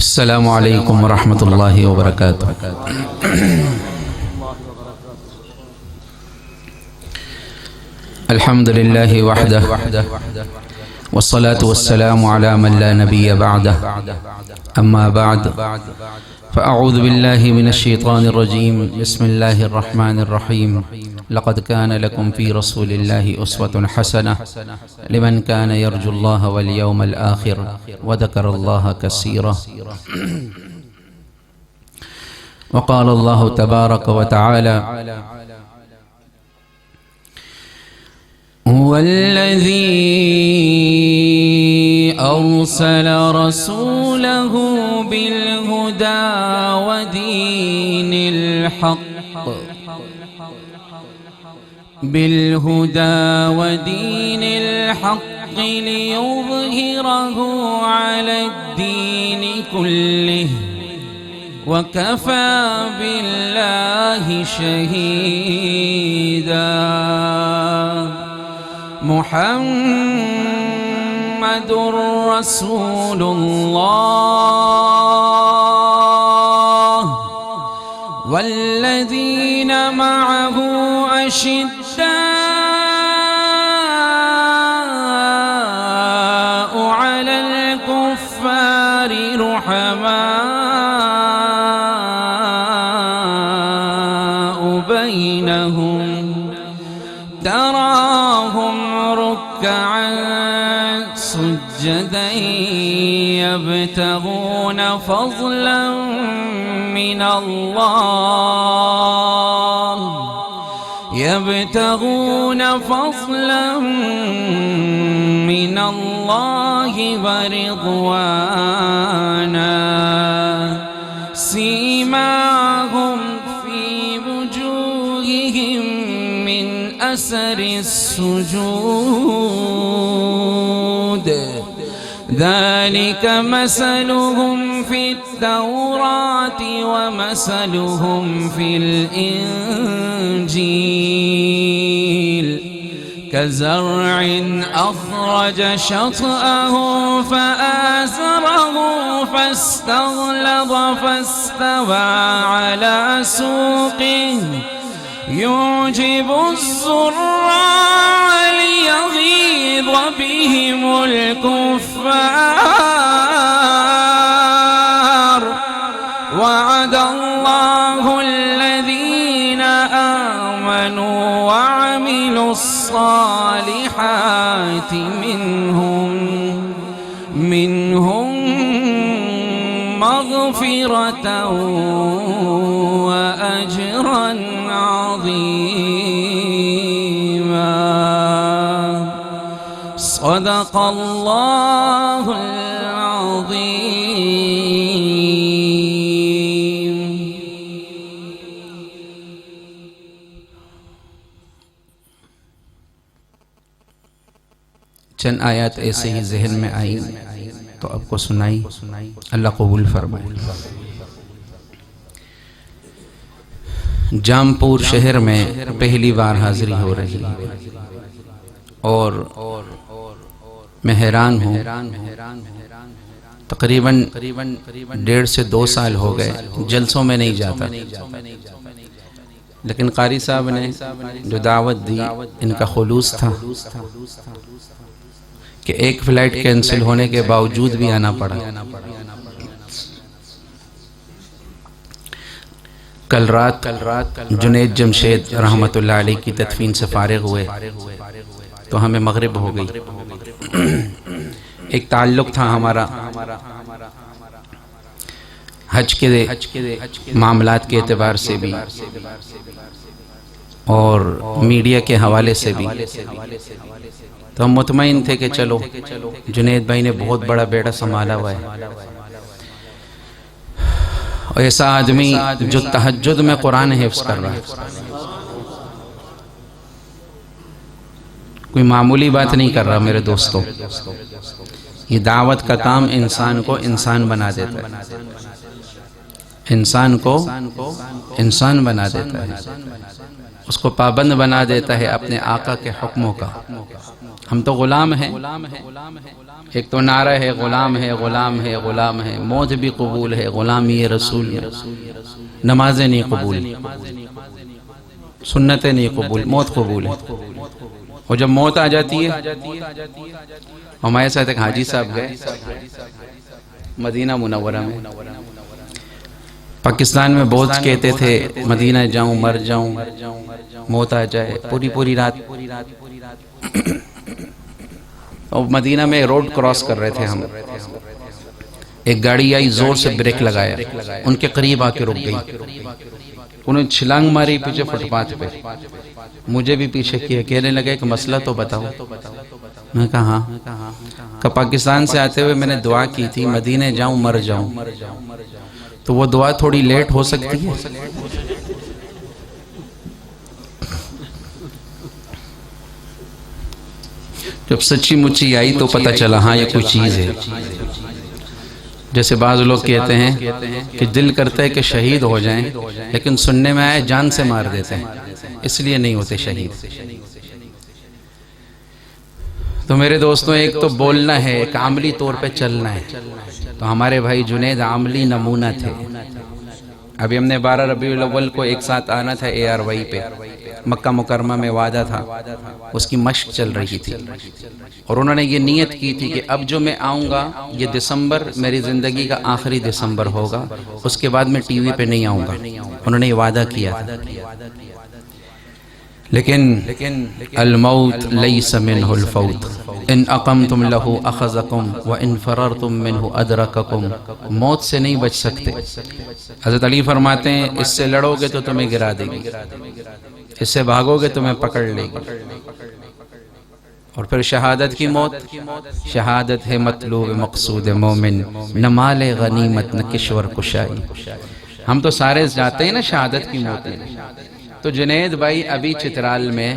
السلام علیکم ورحمۃ اللہ وبرکاتہ۔ الحمد للہ وحدہ والصلاة والسلام على من لا نبی بعدہ، اما بعد فاعوذ باللہ من الشیطان الرجیم، بسم اللہ الرحمن الرحیم۔ لقد كان لكم في رسول الله أسوة حسنة لمن كان يرجو الله واليوم الآخر وذكر الله كثيرا۔ وقال الله تبارك وتعالى: هو الذي أرسل رسوله بالهدى ودين الحق ليظهره على الدين كله وكفى بالله شهيدا۔ محمد رسول الله والذين معه أشداء على الكفار رحماء بينهم، تراهم ركعا سجدا يبتغون فضلا من الله ورضوانا، سيماهم في وجوههم من أثر السجود، ذلك مثلهم في التوراة ومثلهم في الإنجيل، كزرع أخرج شطأه فآزره فاستغلظ فاستوى على سوقه يعجب الزراع ليغيظ بهم الكفار، وعد الله الذين آمنوا وعملوا الصالحات منهم مغفرة وأجرا عظيما۔ صدق الله العظيم۔ چند آیات ایسے ہی ذہن میں آئی تو آپ کو سنائی، اللہ قبول فرمائے۔ جامپور شہر میں پہلی بار حاضری ہو رہی ہے اور میں حیران ہوں، تقریباً 1.5 سے 2 سال ہو گئے جلسوں میں نہیں جاتا، لیکن قاری صاحب نے جو دعوت دی ان کا خلوص تھا کہ ایک فلائٹ کینسل ہونے کے باوجود بھی آنا پڑا۔ کل رات جنید جمشید رحمت اللہ علیہ کی تدفین سے فارغ ہوئے تو ہمیں مغرب ہو گئی۔ ایک تعلق تھا ہمارا حج کے معاملات کے اعتبار سے بھی اور میڈیا کے حوالے سے بھی، تو ہم مطمئن تھے کہ چلو جنید بھائی نے بہت بڑا بیڑا سنبھالا ہوا ہے، ایسا آدمی جو تہجد میں قرآن حفظ کر رہا ہے، کوئی معمولی بات نہیں کر رہا میرے دوستو۔ یہ دعوت کا کام انسان کو انسان بنا دیتا ہے، انسان کو انسان بنا دیتا ہے۔ اس کو پابند بنا دیتا ہے اپنے آقا کے حکموں کا۔ ہم تو غلام ہیں، ایک تو نعرہ ہے غلام ہے غلام ہے غلام ہے، موت بھی قبول ہے غلامی رسول میں، نمازیں نہیں قبول، سنتیں نہیں قبول، موت قبول ہے۔ اور جب موت آ جاتی ہے، ہمارے ساتھ ایک حاجی صاحب گئے مدینہ منورہ میں، پاکستان میں بہت کہتے تھے مدینہ جاؤں مر جاؤں موت آ جائے، پوری رات اور مدینہ میں روڈ کراس کر رہے تھے ہم، ایک گاڑی آئی زور سے بریک لگایا، ان کے قریب آ کے رک گئی، انہوں نے چھلانگ ماری پیچھے فٹ پاتھ پہ، مجھے بھی پیچھے کیا، کہنے لگے کہ مسئلہ تو بتاؤ۔ میں کہا ہاں، کہ پاکستان سے آتے ہوئے میں نے دعا کی تھی مدینہ جاؤں مر جاؤں، تو وہ دعا تھوڑی لیٹ ہو سکتی ہے؟ جب سچی مچی آئی تو پتہ چلا ہاں یہ کوئی چیز ہے۔ جیسے بعض لوگ کہتے ہیں کہ دل کرتا ہے کہ شہید ہو جائیں، لیکن سننے میں آئے جان سے مار دیتے ہیں، اس لیے نہیں ہوتے شہید۔ تو میرے دوستوں، ایک تو بولنا ہے، ایک عملی طور پہ چلنا ہے۔ تو ہمارے بھائی جنید عملی نمونہ تھے۔ ابھی ہم نے 12 ربیع الاول کو ایک ساتھ آنا تھا ARY پہ، مکہ مکرمہ میں وعدہ تھا، اس کی مشق چل رہی تھی، اور انہوں نے یہ نیت کی تھی کہ اب جو میں آؤں گا یہ دسمبر میری زندگی کا آخری دسمبر ہوگا، اس کے بعد میں ٹی وی پہ نہیں آؤں گا، انہوں نے یہ وعدہ کیا تھا۔ لیکن الموت لیس منہ الفوت، ان اقمتم لہ اخذکم وان فررتم منہ ادرککم، موت سے نہیں بچ سکتے۔ حضرت علی فرماتے ہیں اس سے لڑو گے تو تمہیں گرا دے گی، اس سے بھاگو گے تمہیں پکڑ لے گی۔ اور پھر شہادت کی موت، شہادت ہے مطلوب مقصود مومن، نہ مال غنیمت نہ کشور کشائی۔ ہم تو سارے جاتے ہیں نا شہادت کی موت میں۔ تو جنید بھائی ابھی چترال میں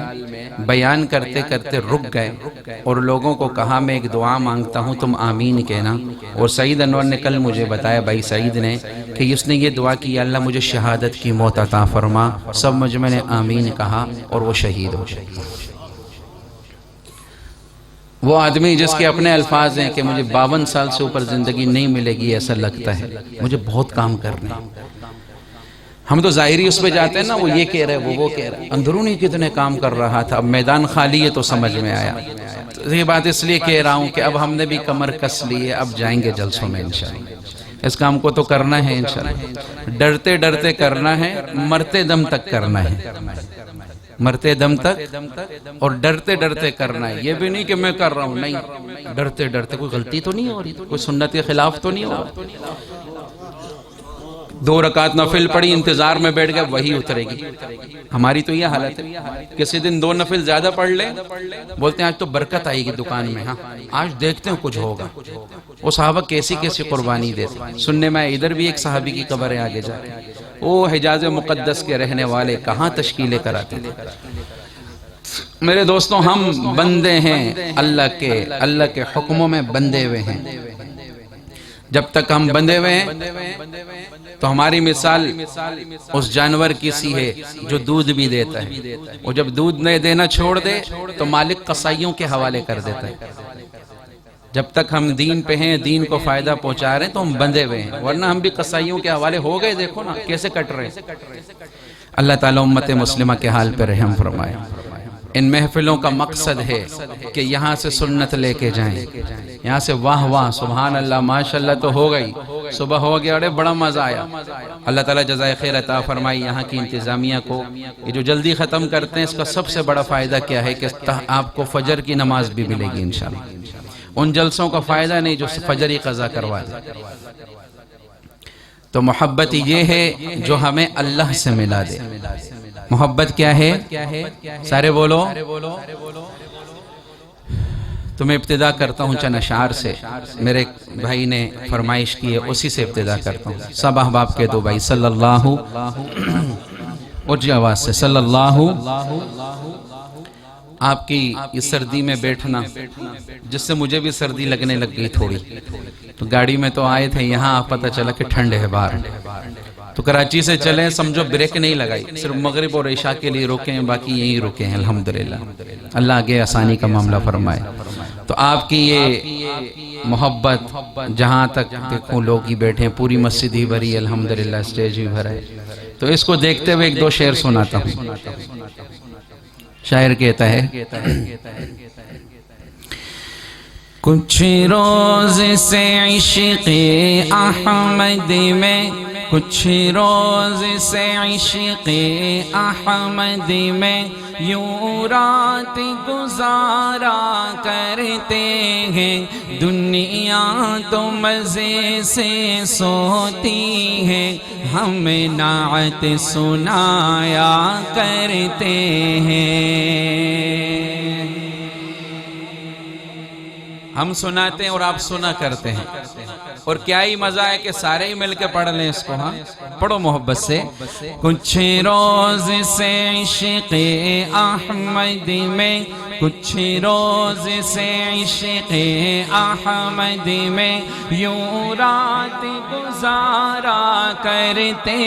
بیان کرتے کرتے رک گئے اور لوگوں کو کہا میں ایک دعا مانگتا ہوں تم آمین کہنا۔ اور سعید انور نے کل مجھے بتایا، بھائی سعید نے، کہ اس نے یہ دعا کی اللہ مجھے شہادت کی موت عطا فرما۔ سب مجمع نے آمین کہا اور وہ شہید ہو گئے۔ وہ آدمی جس کے اپنے الفاظ ہیں کہ مجھے 52 سال سے اوپر زندگی نہیں ملے گی، ایسا لگتا ہے مجھے بہت کام کرنے۔ ہم تو ظاہری اس پہ جاتے ہیں نا، وہ یہ کہہ رہے وہ کہہ رہے، اندرونی کتنے کام کر رہا تھا، اب میدان خالی ہے تو سمجھ میں آیا۔ یہ بات اس لیے کہہ رہا ہوں کہ اب ہم نے بھی کمر کس لی ہے، اب جائیں گے جلسوں میں انشاءاللہ۔ اس کام کو تو کرنا ہے انشاءاللہ، ڈرتے ڈرتے کرنا ہے، مرتے دم تک کرنا ہے، مرتے دم تک اور ڈرتے ڈرتے کرنا ہے۔ یہ بھی نہیں کہ میں کر رہا ہوں، نہیں، ڈرتے ڈرتے۔ کوئی غلطی تو نہیں ہو رہی، کوئی سنت کے خلاف تو نہیں ہو رہا۔ 2 رکعت نفل پڑھی، انتظار میں بیٹھ گیا، وہی اترے گی۔ ہماری تو یہ حالت ہے، کسی دن 2 نفل زیادہ پڑھ لیں، بولتے ہیں آج تو برکت آئے گی دکان میں، ہاں آج دیکھتے ہیں کچھ ہوگا۔ وہ صحابہ کیسی کیسی قربانی دیتے۔ سننے میں ادھر بھی ایک صحابی کی قبر ہے آگے جا کے، وہ حجاز مقدس کے رہنے والے کہاں تشکیلیں کراتے تھے۔ میرے دوستوں، ہم بندے ہیں اللہ کے حکموں میں بندے ہوئے ہیں۔ جب تک ہم بندے ہوئے ہیں تو ہماری مثال اس جانور کی سی ہے جو دودھ بھی دیتا ہے، اور جب دودھ نہیں دینا چھوڑ دے تو مالک قصائیوں کے حوالے کر دیتا ہے۔ جب تک ہم دین پہ ہیں، دین کو فائدہ پہنچا رہے ہیں تو ہم بندے ہوئے ہیں، ورنہ ہم بھی قصائیوں کے حوالے ہو گئے۔ دیکھو نا کیسے کٹ رہے ہیں۔ اللہ تعالیٰ امت مسلمہ کے حال پہ رحم فرمائے۔ ان محفلوں کا مقصد ہے کہ یہاں سے سنت لے کے جائیں، یہاں سے واہ واہ سبحان اللہ ماشاءاللہ تو ہو گئی، صبح ہو گیا، بڑے بڑا مزہ آیا۔ اللہ تعالیٰ جزائے خیر عطا فرمائی یہاں کی انتظامیہ کو۔ یہ جو جلدی ختم کرتے ہیں اس کا سب سے بڑا فائدہ کیا ہے کہ آپ کو فجر کی نماز بھی ملے گی انشاءاللہ۔ ان جلسوں کا فائدہ نہیں جو فجر ہی قضا کروا دے۔ تو محبت یہ ہے جو ہمیں اللہ سے ملا دے۔ محبت کیا ہے؟ سارے بولو۔ تو میں ابتدا کرتا ہوں چند اشعار سے، میرے بھائی نے فرمائش کی ہے، اسی سے ابتدا کرتا ہوں۔ سب احباب کے دو بھائی صلی اللہ، اونچی آواز سے صلی اللہ۔ آپ کی اس سردی میں بیٹھنا، جس سے مجھے بھی سردی لگنے لگ گئی تھوڑی، تو گاڑی میں تو آئے تھے، یہاں پتہ چلا کہ ٹھنڈ ہے باہر، تو کراچی سے چلیں سمجھو بریک نہیں لگائی، صرف مغرب اور عشاء کے لیے رکے ہیں، باقی یہیں رکے ہیں الحمدللہ۔ اللہ آگے آسانی کا معاملہ فرمائے۔ تو آپ کی یہ محبت جہاں تک دیکھوں لوگ ہی بیٹھے ہیں، پوری مسجد ہی بھری ہے الحمدللہ، اسٹیج بھی بھرا ہے، تو اس کو دیکھتے ہوئے ایک دو شعر سناتا ہوں۔ شاعر کہتا ہے کچھ روز سے عشق احمد میں، کچھ روز سے عشق احمد میں یوں رات گزارا کرتے ہیں، دنیا تو مزے سے سوتی ہے، ہم نعت سنایا کرتے ہیں۔ ہم سناتے ہیں اور آپ سنا کرتے ہیں، اور کیا ہی مزہ ہے کہ سارے ہی مل کے پڑھ لیں اس کو۔ ہاں پڑھو محبت سے۔ کچھ روز سے عشق احمد میں، کچھ روز سے عشق احمد میں یوں رات گزارا کرتے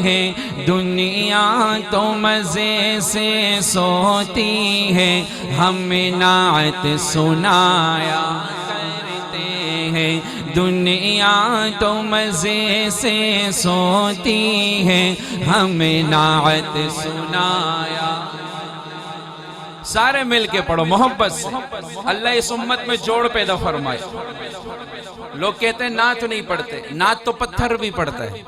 ہیں، دنیا تو مزے سے سوتی ہے، ہم نعت سنایا کرتے ہیں، دنیا تو مزے سے سوتی ہے، ہم نعت سنایا۔ سارے مل کے پڑھو محبت سے، اللہ اس امت میں جوڑ پیدا فرمائے۔ لوگ کہتے ہیں نعت نہیں پڑھتے، نعت تو پتھر بھی پڑھتا ہے،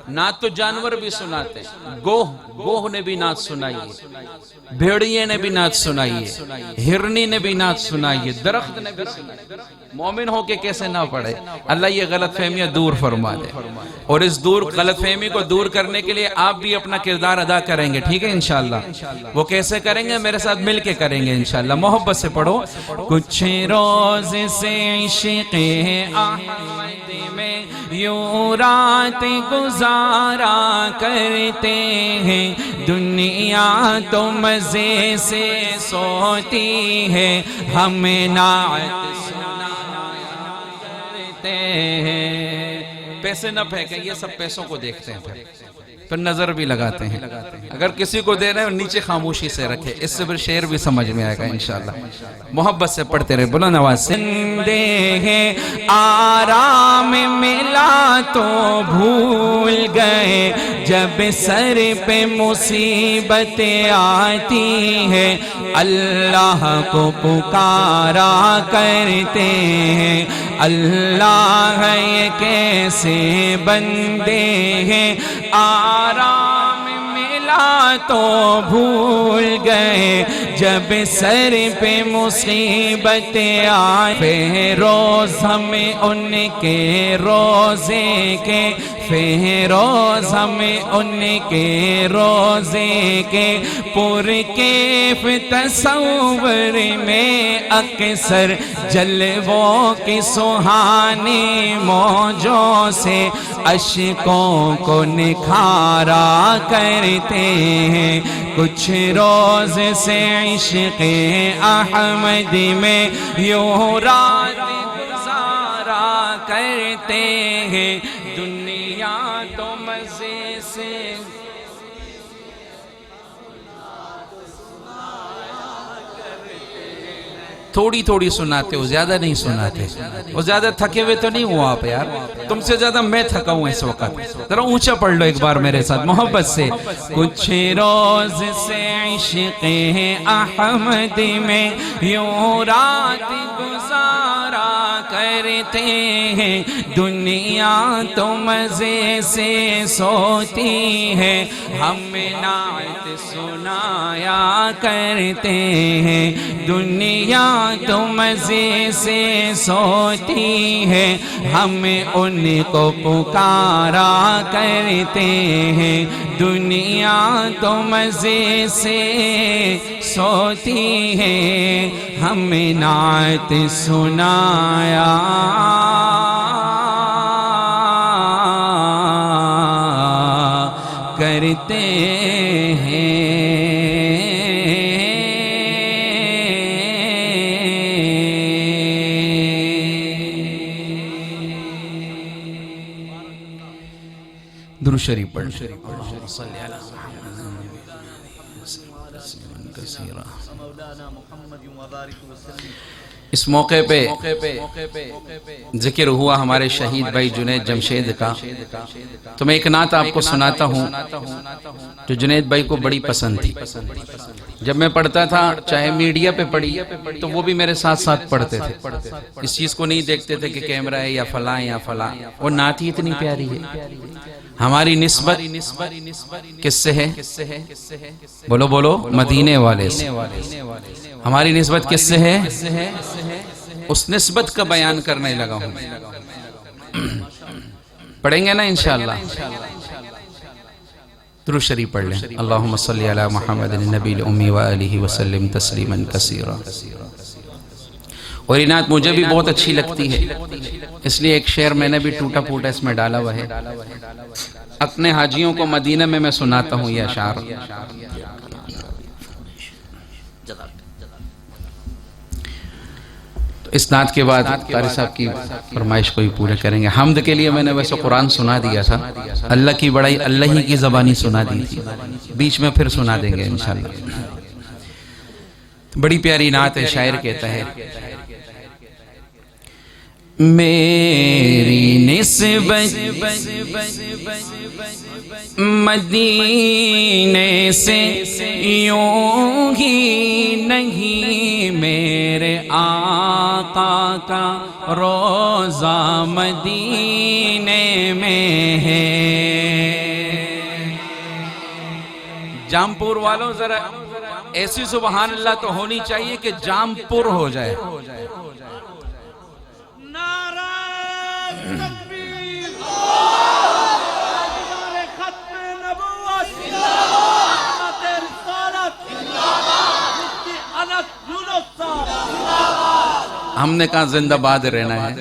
نعت تو جانور بھی سناتے ہیں، گوہ نے بھی نعت سنائی ہے، بھیڑیے نے بھی نعت سنائی ہے، ہرنی نے بھی نعت سنائی ہے، درخت نے بھی سنائی ہے۔ مومن ہو کے کیسے نہ پڑھے؟ اللہ یہ غلط فہمیاں دور فرما دے، اور اس غلط فہمی کو دور کرنے کے لیے آپ بھی اپنا کردار ادا کریں گے، ٹھیک ہے انشاءاللہ۔ وہ کیسے کریں گے؟ میرے ساتھ مل کے کریں گے انشاءاللہ۔ محبت سے پڑھو۔ کچھ روز سے عشق احمد میں یوں رات گزارا کرتے ہیں، دنیا تو مزے سے سوتی ہے، ہم نعت سنایا کرتے ہیں۔ پیسے نہ پھینکیں، یہ سب پیسوں کو دیکھتے ہیں، پھر نظر بھی لگاتے ہیں۔ اگر کسی کو دے رہے ہیں نیچے خاموشی سے رکھے، اس سے پھر شعر بھی سمجھ میں آئے گا انشاءاللہ۔ محبت سے پڑھتے رہے، بلند آواز سے۔ زندے ہیں آرام ملا تو بھول گئے، جب سر پہ مصیبت آتی ہے، اللہ کو پکارا کرتے ہیں، اللہ یہ کیسے بندے ہیں، آرام ملا تو بھول گئے، جب سر پہ مصیبت آئے، فیروز ہمیں ان کے روزے کے، فیروز ہمیں ان کے روزے کے پرکیف تصور میں اکثر جلووں کی سہانی موجوں سے اشکوں کو نکھارا کرتے ہیں، کچھ روز سے عشق احمد میں یوں رات گزارا کرتے ہیں، دنیا تو مزے سے۔ تھوڑی تھوڑی سناتے ہو، زیادہ نہیں سناتے، وہ زیادہ تھکے ہوئے تو نہیں ہوا آپ یار، تم سے زیادہ میں تھکا ہوں اس وقت۔ ذرا اونچا پڑھ لو ایک بار میرے ساتھ محبت سے۔ کچھ روز سے عشق احمد میں یوں رات گزارا کرتے ہیں، دنیا تو مزے سے سوتی ہے، ہم نعت سنایا کرتے ہیں، دنیا تو مزے سے سوتی ہے، ہم ان کو پکارا کرتے ہیں، دنیا تو مزے سے سوتی ہے، ہم نعت سنایا کرتے ہیں۔ درود شریف پڑھ اس موقع پہ ذکر ہوا ہمارے شہید بھائی جنید جمشید کا، تو میں ایک نعت آپ کو سناتا ہوں جو جنید بھائی کو بڑی پسند تھی۔ جب میں پڑھتا تھا چاہے میڈیا پہ پڑھی تو وہ بھی میرے ساتھ ساتھ پڑھتے تھے، اس چیز کو نہیں دیکھتے تھے کہ کیمرہ ہے یا فلاں یا فلاں، وہ نعت ہی اتنی پیاری ہے۔ ہماری نسبت کس سے ہے؟ بولو بولو، مدینے والے سے۔ ہماری نسبت کس سے ہے؟ اس نسبت کا بیان کرنے لگا ہوں۔ پڑھیں گے نا انشاءاللہ؟ درود شریف پڑھ لیں۔ اللہم صلی علی محمد النبی الامی وآلہ وسلم تسلیما کثیرا۔ اور یہ نعت مجھے بھی بہت اچھی لگتی ہے، اس لیے ایک شعر میں نے بھی ٹوٹا پھوٹا اس میں ڈالا ہوا ہے۔ اپنے حاجیوں کو مدینہ میں سناتا ہوں یہ اشعار۔ تو اس نعت کے بعد قاری صاحب کی فرمائش کو ہی پورے کریں گے۔ حمد کے لیے میں نے ویسے قرآن سنا دیا تھا، اللہ کی بڑائی اللہ ہی کی زبانی سنا دی تھی، بیچ میں پھر سنا دیں گے انشاءاللہ۔ بڑی پیاری نعت ہے، شاعر کہتا ہے: میری نسبت مدینے سے یوں ہی نہیں، میرے آقا کا روضہ مدینے میں ہے۔ جام پور والوں ذرا ایسی سبحان اللہ تو ہونی چاہیے کہ جام پور ہو جائے۔ ہم نے کہا زندہ باد رہنا ہے،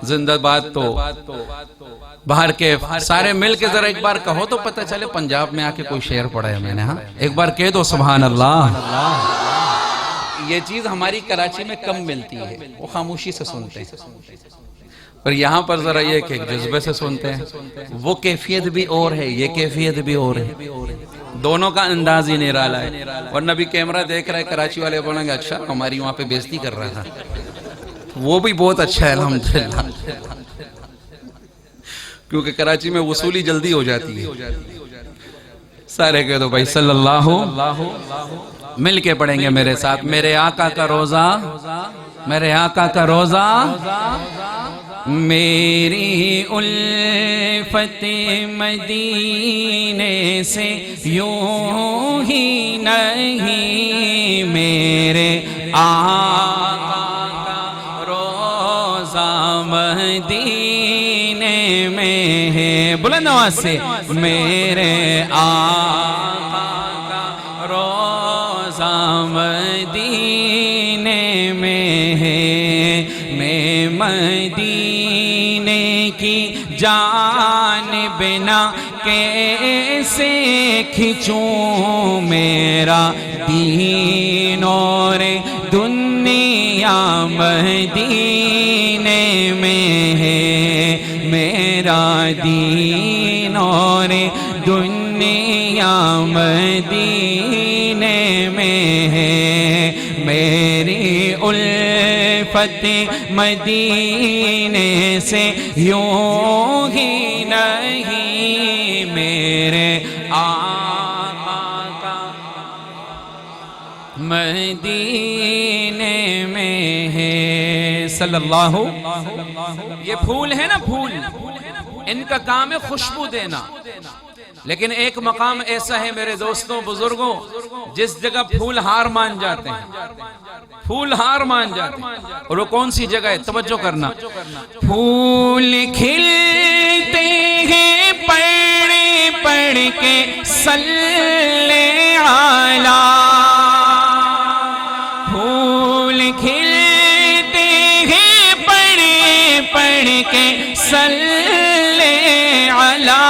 زندہ باد تو باہر کے سارے مل کے ذرا ایک بار کہو تو پتہ چلے پنجاب میں آ کے کوئی شعر پڑھا ہے میں نے۔ ہاں ایک بار کہہ دو سبحان اللہ۔ یہ چیز ہماری کراچی میں کم ملتی ہے، وہ خاموشی سے سنتے ہیں، پر یہاں پر ذرا یہ کہ جذبے سے سنتے ہیں۔ وہ کیفیت بھی اور ہے، یہ کیفیت بھی اور ہے، دونوں کا انداز ہی نرالا ہے۔ ورنہ بھی کیمرہ دیکھ رہا ہے کراچی والے بولیں گے اچھا ہماری وہاں پہ بےزتی کر رہا تھا، وہ بھی بہت اچھا ہے الحمدللہ، کیونکہ کراچی میں وصولی جلدی ہو جاتی ہے۔ سارے کہہ دو بھائی صلی اللہ، مل کے پڑھیں گے میرے ساتھ: میرے آقا کا روزہ، میرے آقا کا روزہ، میری الفت مدینے سے یوں ہی نہیں، میرے آقا کا روزہ مدینے میں ہے۔ بلند آواز سے: میرے آقا کا روزہ مدینے میں ہے، میں مدینے کی جانب نہ کیسے کھچوں، میرا دین اور دنیا مدینے میں ہے، میرا دین اور دنیا مدینے میں ہے، میری الفت مدینے سے یوں ہی نہیں، میرے آقا کا مدینے میں ہے صلی اللہ۔ یہ پھول ہے نا، پھول ان کا کام ہے خوشبو دینا، لیکن ایک مقام ایسا ہے میرے دوستوں بزرگوں جس جگہ پھول ہار مان جاتے ہیں، پھول ہار مان جاتے ہیں، اور وہ کون سی جگہ ہے؟ توجہ کرنا، پھول کھلتے ہیں پڑھ پڑھ کے صلی علی، پھول کھلتے ہیں پڑھ پڑھ کے صلی علی،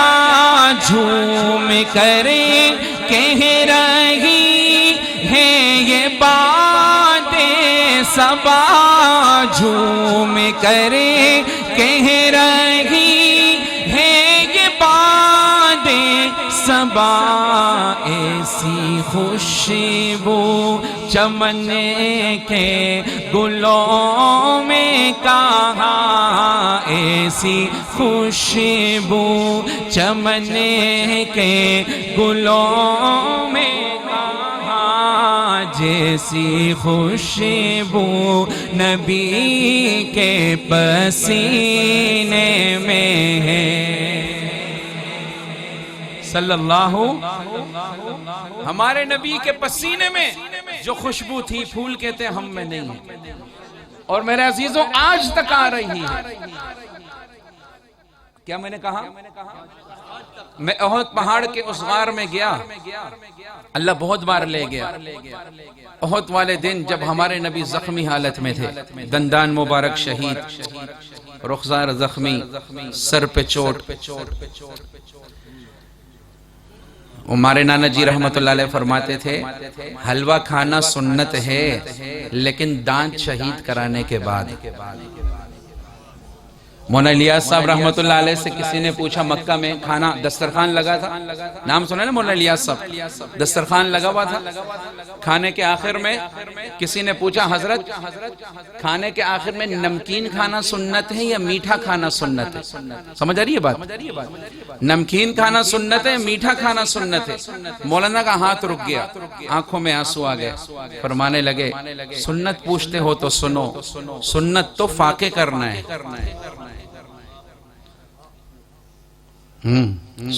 جھوم کر کہہ رہی ہے یہ بات صبا، جھوم کر کہہ رہی ہے یہ بات ایسی خوشبو چمن کے گلوں میں کہاں، ایسی خوشبو چمن کے گلوں میں کہاں، جیسی خوشبو نبی کے پسینے میں ہے صلی اللہ۔ ہمارے نبی کے پسینے میں جو خوشبو تھی، پھول کہتے ہیں، ہم میں نہیں ہے، اور میرے عزیزوں آج تک آ رہی ہے۔ کیا میں نے کہا؟ میں احد پہاڑ کے اس غار میں گیا، اللہ بہت بار لے گیا۔ احد والے دن جب ہمارے نبی زخمی حالت میں تھے، دندان مبارک شہید، رخسار زخمی، سر پہ چوٹ، ہمارے نانا جی رحمت اللہ علیہ فرماتے تھے حلوہ کھانا سنت ہے لیکن دانت شہید کرانے کے بعد۔ مولانا الیاس صاحب رحمت اللہ علیہ سے کسی نے پوچھا، مکہ میں کھانا دسترخوان لگا تھا، نام سنا نا مولانا الیاس صاحب، دسترخوان لگا ہوا تھا، کھانے کے آخر میں کسی نے پوچھا حضرت کھانے کے آخر میں نمکین کھانا سنت ہے یا میٹھا کھانا سنت ہے؟ سمجھ آ رہی ہے بات؟ نمکین کھانا سنت ہے، میٹھا کھانا سنت ہے۔ مولانا کا ہاتھ رک گیا، آنکھوں میں آنسو آ گئے، فرمانے لگے سنت پوچھتے ہو تو سنو، سنت تو فاقے کرنا ہے،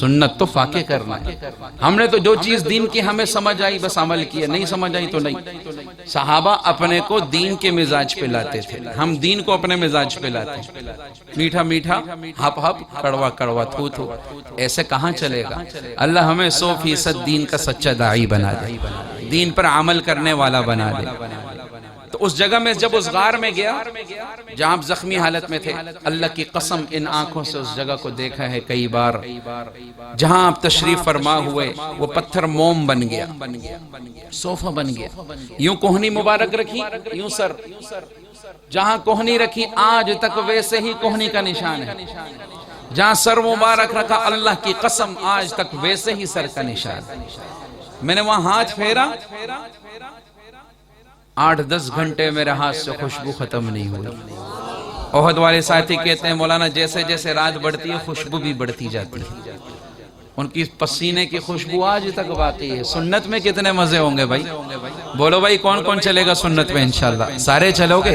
سنت تو فاقے کرنا ہے۔ ہم نے تو جو چیز دین کی ہمیں سمجھ آئی بس عمل کیا، نہیں سمجھ آئی تو نہیں۔ صحابہ اپنے کو دین کے مزاج پہ لاتے تھے، ہم دین کو اپنے مزاج پہ لاتے ہیں۔ میٹھا میٹھا، ہپ ہپ، کڑوا کڑوا، تھو تھو، ایسے کہاں چلے گا؟ اللہ ہمیں 100% دین کا سچا داعی بنا دے، دین پر عمل کرنے والا بنا دے۔ تو اس جگہ میں جب اس غار میں گیا جہاں آپ زخمی حالت میں تھے، اللہ کی قسم ان آنکھوں سے اس جگہ کو دیکھا ہے کئی بار، جہاں آپ تشریف فرما ہوئے وہ پتھر موم بن گیا، صوفہ بن گیا، یوں کوہنی مبارک رکھی، یوں سر، جہاں کوہنی رکھی آج تک ویسے ہی کوہنی کا نشان ہے، جہاں سر مبارک رکھا اللہ کی قسم آج تک ویسے ہی سر کا نشان ہے۔ میں نے وہاں ہاتھ پھیرا، 8-10 گھنٹے میرے ہاتھ سے خوشبو ختم نہیں ہوئی۔ احد والے ساتھی کہتے ہیں مولانا جیسے جیسے رات بڑھتی ہے خوشبو بھی بڑھتی جاتی ہے، ان کی پسینے کی خوشبو آج تک باقی ہے۔ سنت میں کتنے مزے ہوں گے بھائی؟ بولو بھائی کون کون چلے گا سنت میں؟ انشاءاللہ سارے چلو گے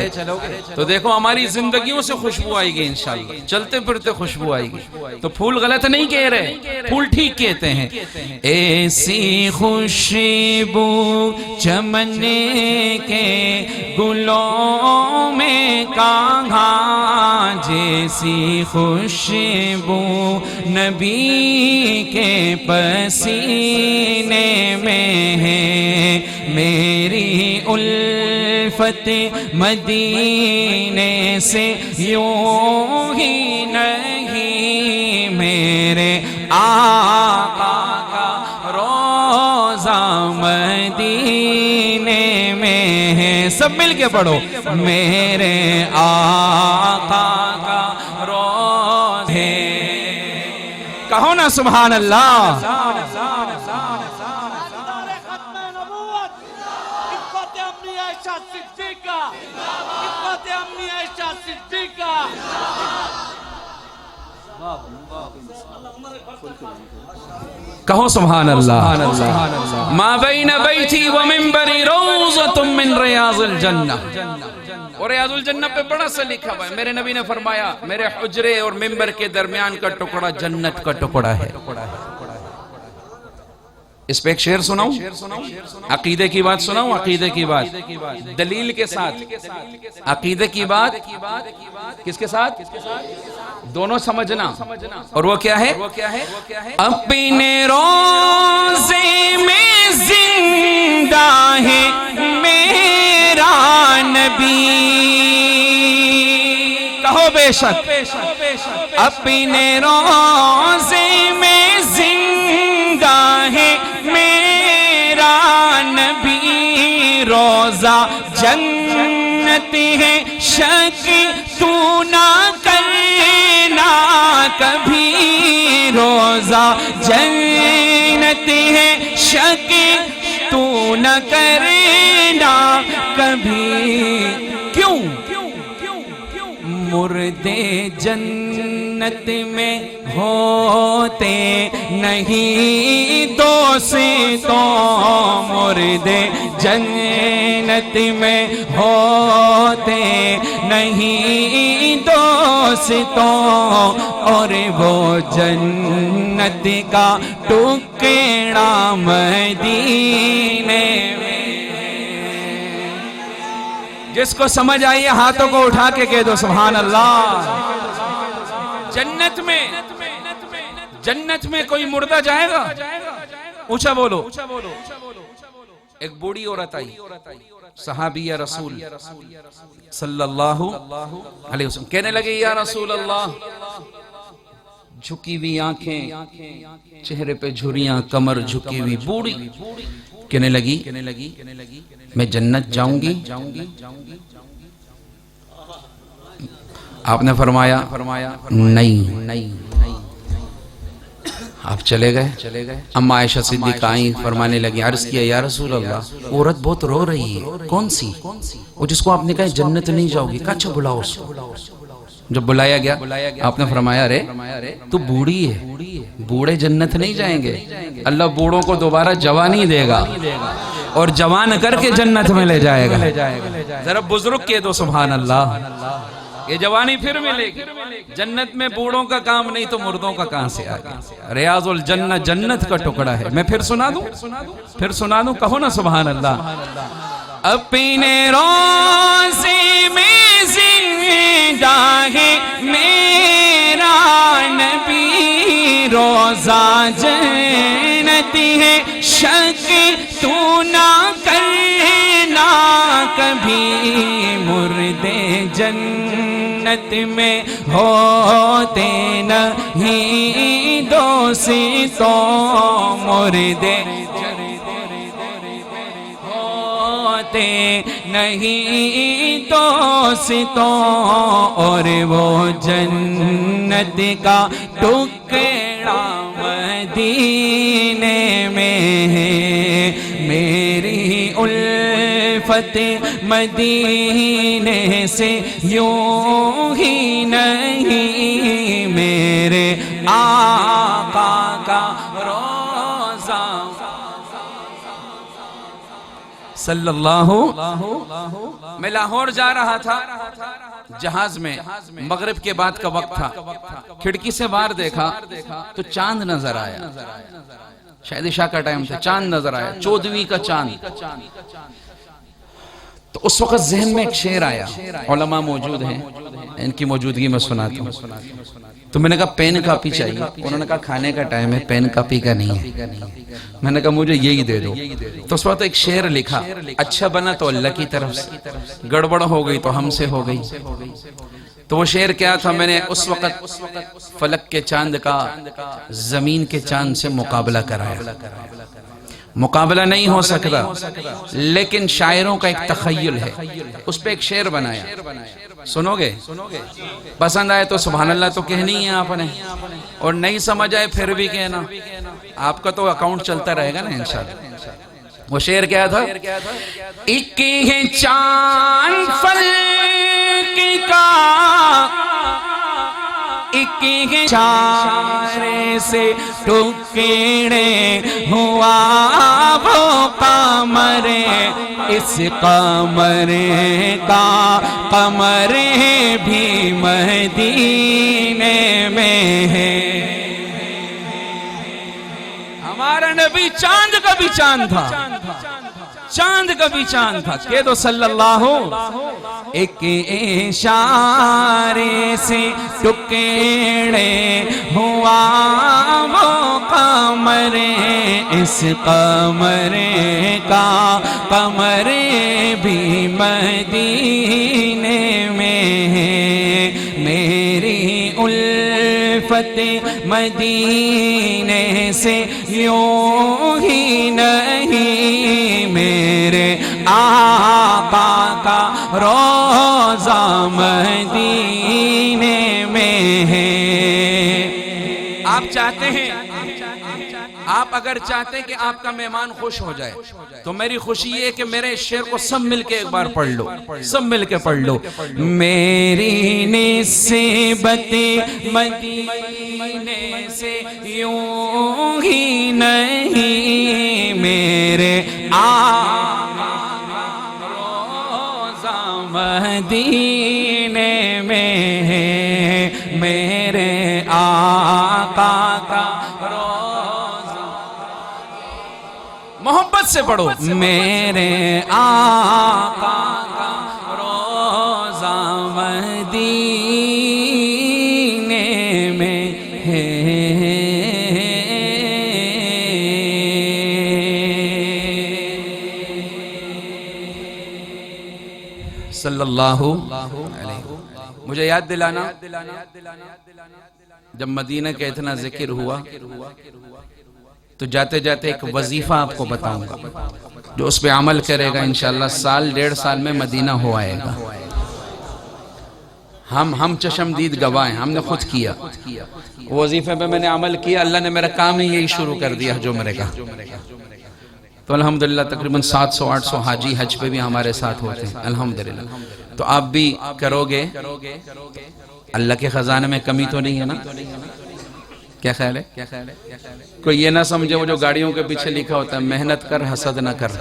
تو دیکھو ہماری زندگیوں سے خوشبو آئے گی انشاءاللہ، چلتے پھرتے خوشبو آئے گی۔ تو پھول غلط نہیں کہہ رہے، پھول ٹھیک کہتے ہیں۔ ایسی خوشبو چمن کے گلوں میں کہاں، جیسی خوشبو نبی کے پسینے میں ہے، میری الفت مدینے سے یوں ہی نہیں، میرے آقا کا روضہ مدینے میں ہے۔ سب مل کے پڑھو، میرے آقا کا روضہ ہے، کہو نا سبحان اللہ۔ کہو سبحان اللہ۔ ما بین بیتی و منبری روضۃ من ریاض الجنہ، اور ریاض الجنہ پہ بڑا سا لکھا ہوا ہے، میرے نبی نے فرمایا میرے حجرے اور منبر کے درمیان کا ٹکڑا جنت کا ٹکڑا ہے۔ اس پہ ایک شعر سناؤں، عقیدے کی بات سناؤں، عقیدے کی بات دلیل کے ساتھ، عقیدے کی بات کس کے ساتھ؟ دونوں سمجھنا، اور وہ کیا ہے؟ اپنے روضے میں زندہ ہے میرا نبی، کہو بے شک، اپنے روضے میں زندہ ہے میرا نبی، روضہ جنت ہے شک تو نہ کرنا کبھی، روضہ جنت ہے شک نہ کرنا کبھی، کیوں مردے جنت میں ہوتے نہیں دوستوں، مردے جنت میں ہوتے نہیں دوستوں، اور وہ جنت کا ٹکڑا مدینے میں۔ جس کو سمجھ آئیے ہاتھوں کو اٹھا کے کہہ دو سبحان اللہ۔ جنت میں کوئی مردہ جائے گا؟ اونچا بولو۔ ایک بوڑھی عورت آئی، صحابیہ رسول صلی اللہ علیہ وسلم، کہنے لگے یا رسول اللہ، جھکی ہوئی آنکھیں، چہرے پہ جھریاں، کمر جھکی ہوئی بوڑھی، کہنے لگی میں جنت جاؤں گی؟ آپ نے فرمایا نہیں۔ آپ چلے گئے۔ اما عائشہ صدیقہ آئیں، فرمانے لگی، عرض کیا یا رسول اللہ عورت بہت رو رہی ہے، کون سی؟ وہ جس کو آپ نے کہا جنت نہیں جاؤ گی، کہا اچھا بلاؤ اس کو۔ جب بلایا گیا آپ نے فرمایا ارے تو بوڑھی ہے، بوڑھے جنت نہیں جائیں گے، اللہ بوڑھوں کو دوبارہ جوانی دے گا اور جوان کر کے جنت میں لے جائے گا۔ ذرا بزرگ کہہ دو سبحان اللہ، یہ جوانی پھر ملے گی۔ جنت میں بوڑھوں کا کام نہیں تو مردوں کا کہاں سے آگے؟ ریاض الجنہ جنت کا ٹکڑا ہے۔ میں پھر سنا دوں، کہو نا سبحان اللہ۔ اپنے روزے میں زندہ ہے میرا نبی، روزہ جنتی ہے، شک تو نہ کرنا کبھی، مردے جنت میں ہوتے نہیں دوستوں، مردے نہیں دوستوں، اور وہ جنت کا ٹکڑا مدینے میں ہے، میری الفت مدینے سے یوں ہی نہیں، میرے آقا کا روزہ صلی اللہ۔ میں لاہور جا رہا تھا جہاز میں، مغرب کے بعد کا وقت تھا، کھڑکی سے باہر دیکھا تو چاند نظر آیا، شاید عشاء کا ٹائم تھا، چاند نظر آیا، 14ویں کا چاند۔ تو اس وقت ذہن میں ایک شعر آیا، علماء موجود ہیں، ان کی موجودگی میں سناتا ہوں۔ تو میں نے کہا پین کاپی چاہیے، انہوں نے کہا کھانے کا ٹائم ہے، پین کاپی کا نہیں ہے۔ میں نے کہا مجھے یہی دے دو۔ تو اس وقت ایک شعر لکھا، اچھا بنا تو اللہ کی طرف سے، گڑبڑ ہو گئی تو ہم سے ہو گئی۔ تو وہ شعر کیا تھا؟ میں نے اس وقت فلک کے چاند کا زمین کے چاند سے مقابلہ کرایا۔ مقابلہ نہیں ہو سکتا، لیکن شاعروں کا ایک تخیل ہے، اس پہ ایک شعر بنایا، سنو گے؟ پسند آئے تو سبحان اللہ تو کہنی ہے آپ نے، اور نہیں سمجھ آئے پھر بھی کہنا، آپ کا تو اکاؤنٹ چلتا رہے گا نا انشاءاللہ۔ وہ شعر کیا تھا؟ ایک ہے چاند فلک کا، ایک ہے چارے سے ٹکڑے ہوا وہ قمر، اس قمر کا قمر بھی مدینے میں ہے۔ ہمارا نبی چاند کا بھی چاند تھا، چاند کا بھی چاند تھا، کہہ دو صلی اللہ۔ ایک اشارے سے ٹکڑے ہوا وہ قمر، اس قمر کا قمر بھی مدینے میں ہے، میری الفت مدینے سے یوں ہی نہیں، میرے آقا کا روزہ مدینے میں ہے۔ آپ چاہتے ہیں آپ اگر چاہتے ہیں کہ آپ کا مہمان خوش ہو جائے تو میری خوشی یہ ہے کہ میرے اس شعر کو سب مل کے ایک بار پڑھ لو، سب مل کے پڑھ لو۔ میری نسبت مدینے سے یوں ہی نہیں، میرے روزہ مدینے میں ہے، میرے آقا کا روزہ، محبت سے پڑھو، میرے آقا کا روزہ مدینے میں ہے۔ صلی اللہ علیہ۔ مجھے یاد دلانا جب مدینہ کا اتنا ذکر ہوا تو جاتے جاتے ایک وظیفہ آپ کو بتاؤں گا، جو اس پہ عمل کرے گا انشاءاللہ سال ڈیڑھ سال میں مدینہ ہو آئے گا۔ ہم چشمدید گواہ ہیں، ہم نے خود کیا وظیفے پہ، میں نے عمل کیا، اللہ نے میرا کام ہی یہی شروع کر دیا جو میرے کہا۔ تو الحمدللہ تقریباً 700-800 حاجی حج پہ بھی ہمارے ساتھ ہوتے ہیں الحمدللہ۔ تو آپ بھی کرو گے، اللہ کے خزانے میں کمی تو نہیں ہے نا؟ کیا خیال ہے؟ کوئی یہ نہ سمجھے وہ جو گاڑیوں کے پیچھے لکھا ہوتا ہے محنت کر حسد نہ کر،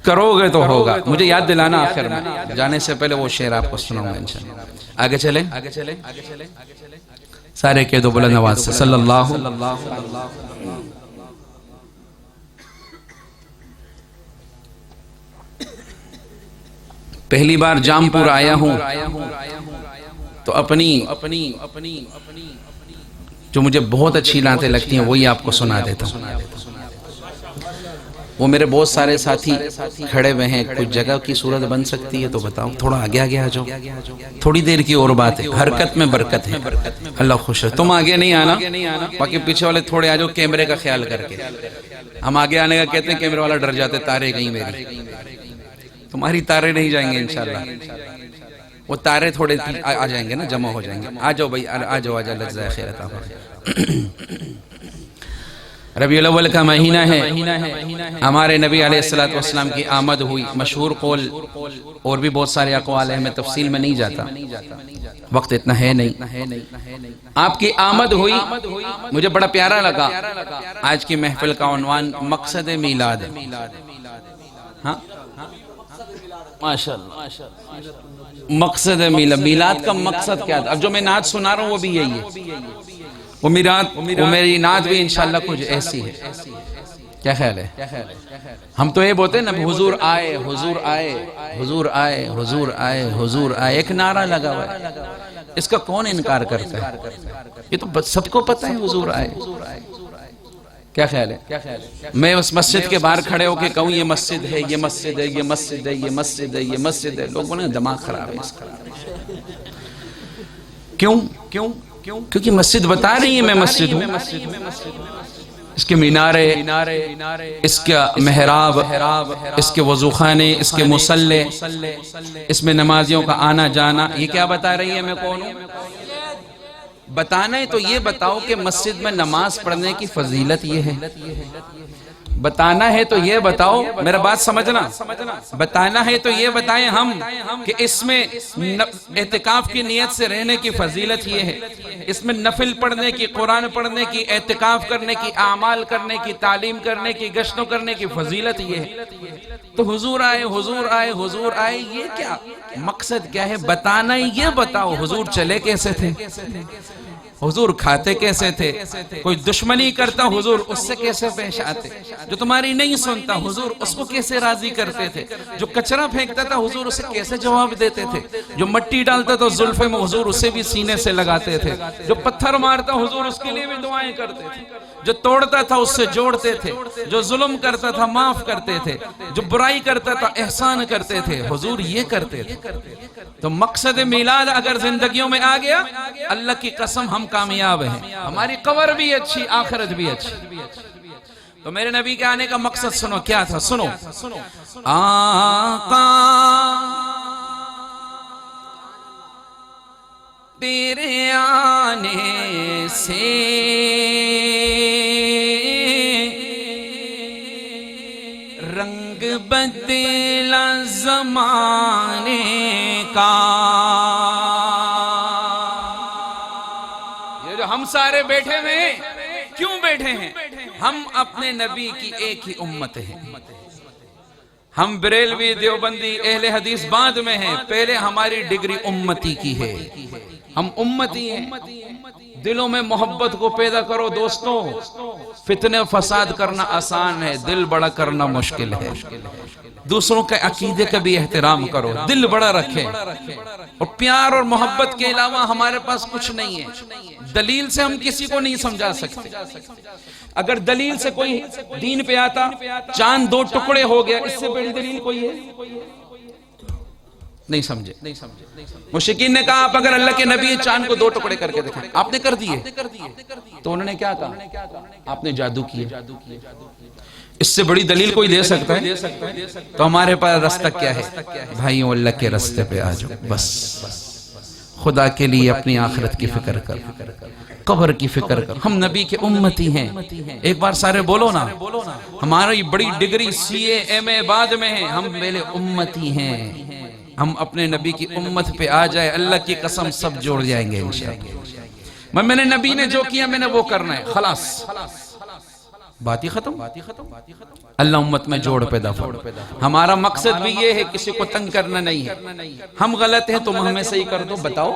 کرو گے تو ہوگا۔ مجھے یاد دلانا آخر میں، جانے سے پہلے وہ شعر آپ کو سناؤں گا انشاءاللہ۔ آگے چلیں، سارے کہہ دو بلند آواز سے صلی اللہ۔ پہلی بار جام پور آیا ہوں تو اپنی جو مجھے بہت اچھی باتیں لگتی ہیں وہی آپ کو سنا دیتا ہوں۔ وہ میرے بہت سارے ساتھی کھڑے ہوئے ہیں، کچھ جگہ کی صورت بن سکتی ہے تو بتاؤ، تھوڑا آگے آگے آ جاؤ، تھوڑی دیر کی اور بات ہے، حرکت میں برکت ہے، اللہ خوش ہے۔ تم آگے نہیں آنا، باقی پیچھے والے تھوڑے آ جاؤ کیمرے کا خیال کر کے۔ ہم آگے آنے کا کہتے ہیں، کیمرے والا ڈر جاتے تارے گئی میری، تمہاری تارے نہیں جائیں گے انشاءاللہ، وہ تارے تھوڑے آ جائیں گے نا، جمع ہو جائیں گے۔ آ جاؤ بھائی، آ جاؤ، لجزائے خیر عطا ہو۔ ربیع الاول کا مہینہ ہے، ہمارے نبی علیہ السلام کی آمد ہوئی، مشہور قول اور بھی بہت سارے اقوال ہیں، میں تفصیل میں نہیں جاتا، وقت اتنا ہے نہیں۔ آپ کی آمد ہوئی، مجھے بڑا پیارا لگا آج کی محفل کا عنوان مقصد میلاد۔ ہاں ماشاءاللہ، مقصد میلاد، میلاد کا مقصد کیا تھا؟ اب جو میں نعت سنا رہا ہوں وہ بھی یہی ہے، وہ میری نعت بھی انشاءاللہ کچھ ایسی ہے۔ کیا خیال ہے؟ ہم تو یہ بولتے ہیں نا، حضور آئے، حضور آئے، حضور آئے، حضور آئے، حضور آئے، ایک نعرہ لگا ہوا ہے، اس کا کون انکار کرتا ہے؟ یہ تو سب کو پتہ ہے حضور آئے۔ کیا خیال ہے؟ میں اس مسجد کے باہر کھڑے ہو کے کہوں یہ مسجد ہے، یہ مسجد ہے، یہ مسجد ہے، یہ مسجد ہے، یہ مسجد ہے، لوگوں نے دماغ خراب ہے اس کا۔ کیوں؟ کیونکہ مسجد بتا رہی ہے میں مسجد ہوں، اس کے مینارے، اس کا محراب، اس کے وضوخانے، اس کے مصلے، اس میں نمازیوں کا آنا جانا، یہ کیا بتا رہی ہے میں کون ہوں؟ بتانا ہے تو یہ بتاؤ کہ مسجد میں نماز پڑھنے کی فضیلت یہ ہے، بتانا ہے تو یہ بتاؤ، میرا بات سمجھنا، بتانا ہے تو یہ بتائیں ہم کہ اس میں اعتکاف کی نیت سے رہنے کی فضیلت یہ ہے، اس میں نفل پڑھنے کی، قرآن پڑھنے کی، اعتکاف کرنے کی، اعمال کرنے کی، تعلیم کرنے کی، گشتوں کرنے کی فضیلت یہ ہے۔ تو حضور آئے، حضور آئے، حضور آئے، یہ کیا مقصد کیا ہے؟ بتانا ہے، یہ بتاؤ حضور چلے کیسے تھے، حضور کھاتے کیسے تھے، کوئی دشمنی کرتا حضور اس سے کیسے پیش آتے، جو تمہاری نہیں سنتا حضور اس کو کیسے راضی کرتے تھے، جو کچرا پھینکتا تھا حضور اسے کیسے جواب دیتے تھے، جو مٹی ڈالتا تھا زلف میں حضور اسے بھی سینے سے لگاتے تھے، جو پتھر مارتا حضور اس کے لیے بھی دعائیں کرتے تھے، جو توڑتا تھا اس سے جوڑتے تھے، جو ظلم کرتا تھا معاف کرتے تھے، جو برائی کرتا تھا احسان کرتے تھے، حضور یہ کرتے تھے۔ تو مقصد میلاد اگر زندگیوں میں آ گیا، اللہ کی قسم ہم کامیاب ہیں، ہماری قبر بھی اچھی، آخرت بھی اچھی۔ تو میرے نبی کے آنے کا مقصد سنو کیا تھا، سنو، آقا تیرے آنے سے بدلا زمانے کا. یہ جو ہم سارے بیٹھے ہیں کیوں بیٹھے ہیں؟ ہم اپنے نبی کی ایک ہی امت ہیں. ہم بریلوی دیوبندی اہل حدیث بعد میں ہیں، پہلے ہماری ڈگری امتی کی ہے. ہم امتی ہیں. دلوں میں محبت کو پیدا کرو دوستوں. فتنے فساد کرنا آسان ہے، دل بڑا کرنا مشکل ہے. دوسروں کے عقیدے کا بھی احترام کرو، دل بڑا رکھیں. اور پیار اور محبت کے علاوہ ہمارے پاس کچھ نہیں ہے. دلیل سے ہم کسی کو نہیں سمجھا سکتے. اگر دلیل سے کوئی دین پہ آتا، چاند 2 ٹکڑے ہو گیا، اس سے بڑی دلیل کوئی ہے؟ نہیں سمجھے. مشرکین نے کہا آپ اگر اللہ کے نبی چاند کو 2 ٹکڑے کر کے دیکھیں. آپ نے کر دیے تو انہوں نے کیا کہا؟ آپ نے جادو کیا. اس سے بڑی دلیل کوئی دے سکتا ہے؟ تو ہمارے پاس رستہ کیا ہے؟ بھائیوں اللہ کے رستے پہ آ جاؤ. بس خدا کے لیے اپنی آخرت کی فکر کر، قبر کی فکر کر. ہم نبی کے امتی ہیں. ایک بار سارے بولو نا، ہماری بڑی ڈگری CA MA بعد میں ہے، ہم پہلے امتی ہیں. ہم اپنے نبی کی امت پہ آ جائے، اللہ کی قسم سب جوڑ جائیں گے انشاءاللہ. میں نے نبی نے جو کیا میں نے وہ کرنا ہے، خلاص بات ہی ختم. اللہ امت میں جوڑ پیدا فرما. ہمارا مقصد بھی یہ ہے کسی کو تنگ کرنا نہیں ہے. ہم غلط ہیں تم ہمیں صحیح کر دو. بتاؤ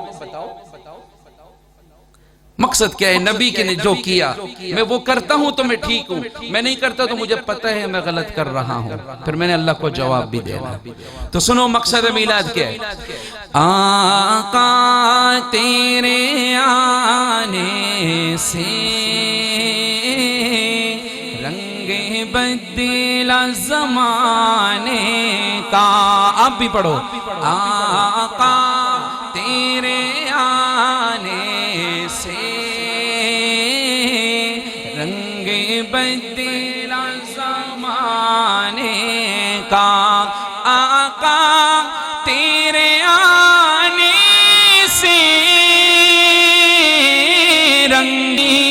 مقصد کیا ہے؟ نبی کے نے جو کیا میں وہ کرتا ہوں تو میں ٹھیک ہوں، میں نہیں کرتا تو مجھے پتہ ہے میں غلط کر رہا ہوں، پھر میں نے اللہ کو جواب بھی دینا. تو سنو مقصد میلاد کیا ہے. آقا تیرے آنے سے رنگ بدلا زمانے کا. آپ بھی پڑھو. آقا تیرے آنے سے رنگ بدلا زمانے کا. آقا تیرے آنے سے رنگی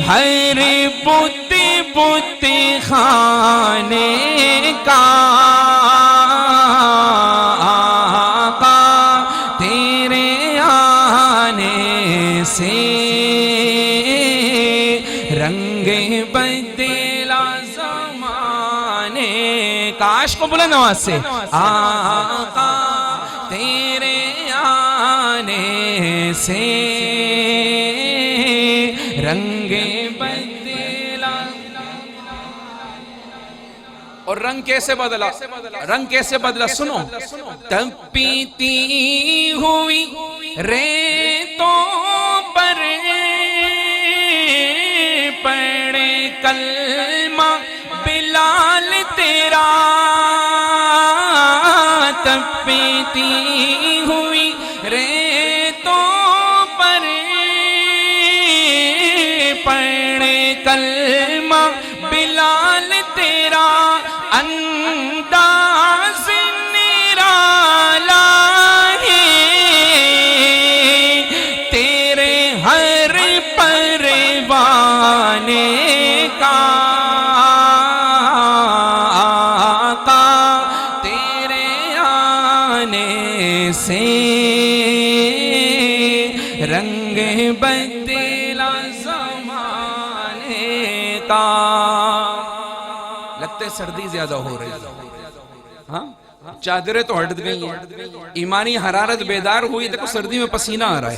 ہر بت بت خانے کا. سے رنگ بدلا زمانے کا. عاشق کو بلند آواز سے. آقا تیرے آنے سے رنگ بدلا. اور رنگ کیسے بدلا؟ رنگ کیسے بدلا سنو. تپتی ہوئی ریتوں پر پڑھے کلمہ بلال تیرا. تپتی ہوئی ریتوں پر پڑھے کلمہ بلال تیرا. انداز نرالا ہے تیرے ہر پروانے کا. آقا تیرے آنے سے رنگ بدلا زمانے کا. لگتے سردی زیادہ ہو رہی ہے. ہاں چادریں تو ہٹ گئی ہیں، ایمانی حرارت بیدار ہوئی. دیکھو سردی میں پسینہ آ رہا ہے،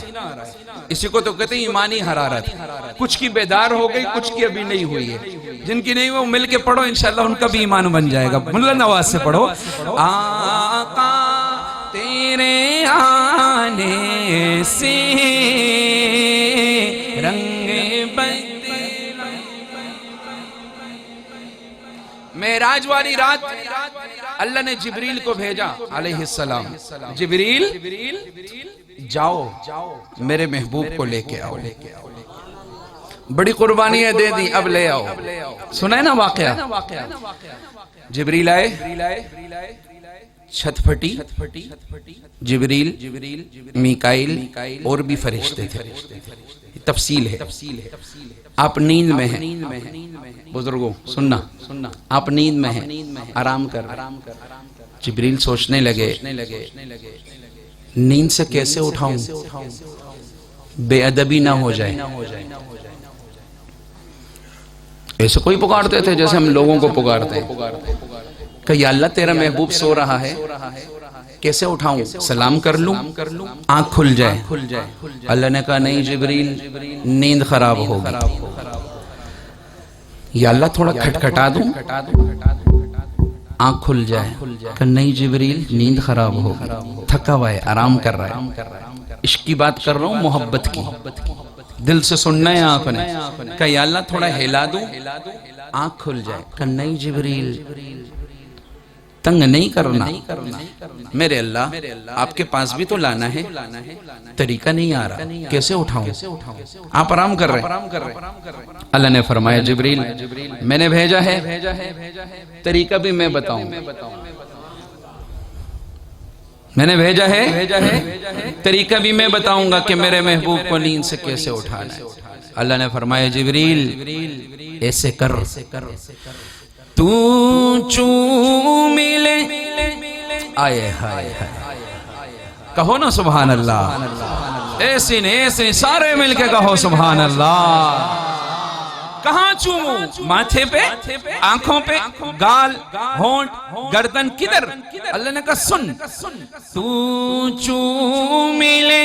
اسی کو تو کہتے ہیں ایمانی حرارت. کچھ کی بیدار ہو گئی، کچھ کی ابھی نہیں ہوئی ہے. جن کی نہیں ہوئی وہ مل کے پڑھو، انشاءاللہ ان کا بھی ایمان بن جائے گا. بلند آواز سے پڑھو. آقا تیرے آنے سے رنگ بدلا. معراج والی رات اللہ نے جبریل کو بھیجا علیہ السلام. جبریل جاؤ میرے محبوب کو لے کے آؤ. بڑی قربانیاں دے دی، اب لے آؤ. سنا ہے نا واقعہ؟ جبریل آئے، چھت پھٹی. جبریل، میکائیل اور بھی فرشتے تھے. تفصیل ہے. آپ نیند میں ہیں بزرگوں، سننا، آپ نیند میں ہیں، آرام کر رہے ہیں. جبریل سوچنے لگے نیند سے کیسے اٹھاؤں، بے ادبی نہ ہو جائے. ایسے کوئی پکارتے تھے جیسے ہم لوگوں کو پکارتے ہیں کہ یا اللہ تیرا محبوب سو رہا ہے، کیسے اٹھاؤں، سلام کر لوں، آنکھ کھل جائے. اللہ نے کہا نہیں جبریل، نیند خراب ہوگی. یا اللہ تھوڑا کھٹکھٹا دوں، آنکھ کھل جائے. کہ نہیں جبریل، نیند خراب ہوگی، تھکا ہوا ہے، آرام کر رہا ہے. عشق کی بات کر رہا ہوں، محبت کی، دل سے سننا ہے آنکھ نے. کہ یا اللہ تھوڑا ہلا دوں، آنکھ کھل جائے. کہ نہیں جبریل، تنگ نہیں کرنا میرے اللہ، آپ کے پاس بھی تو لانا ہے، طریقہ نہیں آ رہا، کیسے اٹھاؤں، آپ آرام کر رہے ہیں. اللہ نے فرمایا جبریل میں نے بھیجا ہے، طریقہ بھی میں بتاؤں. میں نے بھیجا ہے، طریقہ بھی میں بتاؤں گا کہ میرے محبوب کو نیند سے کیسے اٹھانا ہے. اللہ نے فرمایا جبریل ایسے کر، تو چوم لے. آئے ہائے کہو نا سبحان اللہ. ایسے ایسے سارے مل کے کہو سبحان اللہ. کہاں چوموں؟ ماتھے پہ، آنکھوں پہ، گال، ہونٹ، گردن، کدھر؟ اللہ نے کہا سن، تو چوم لے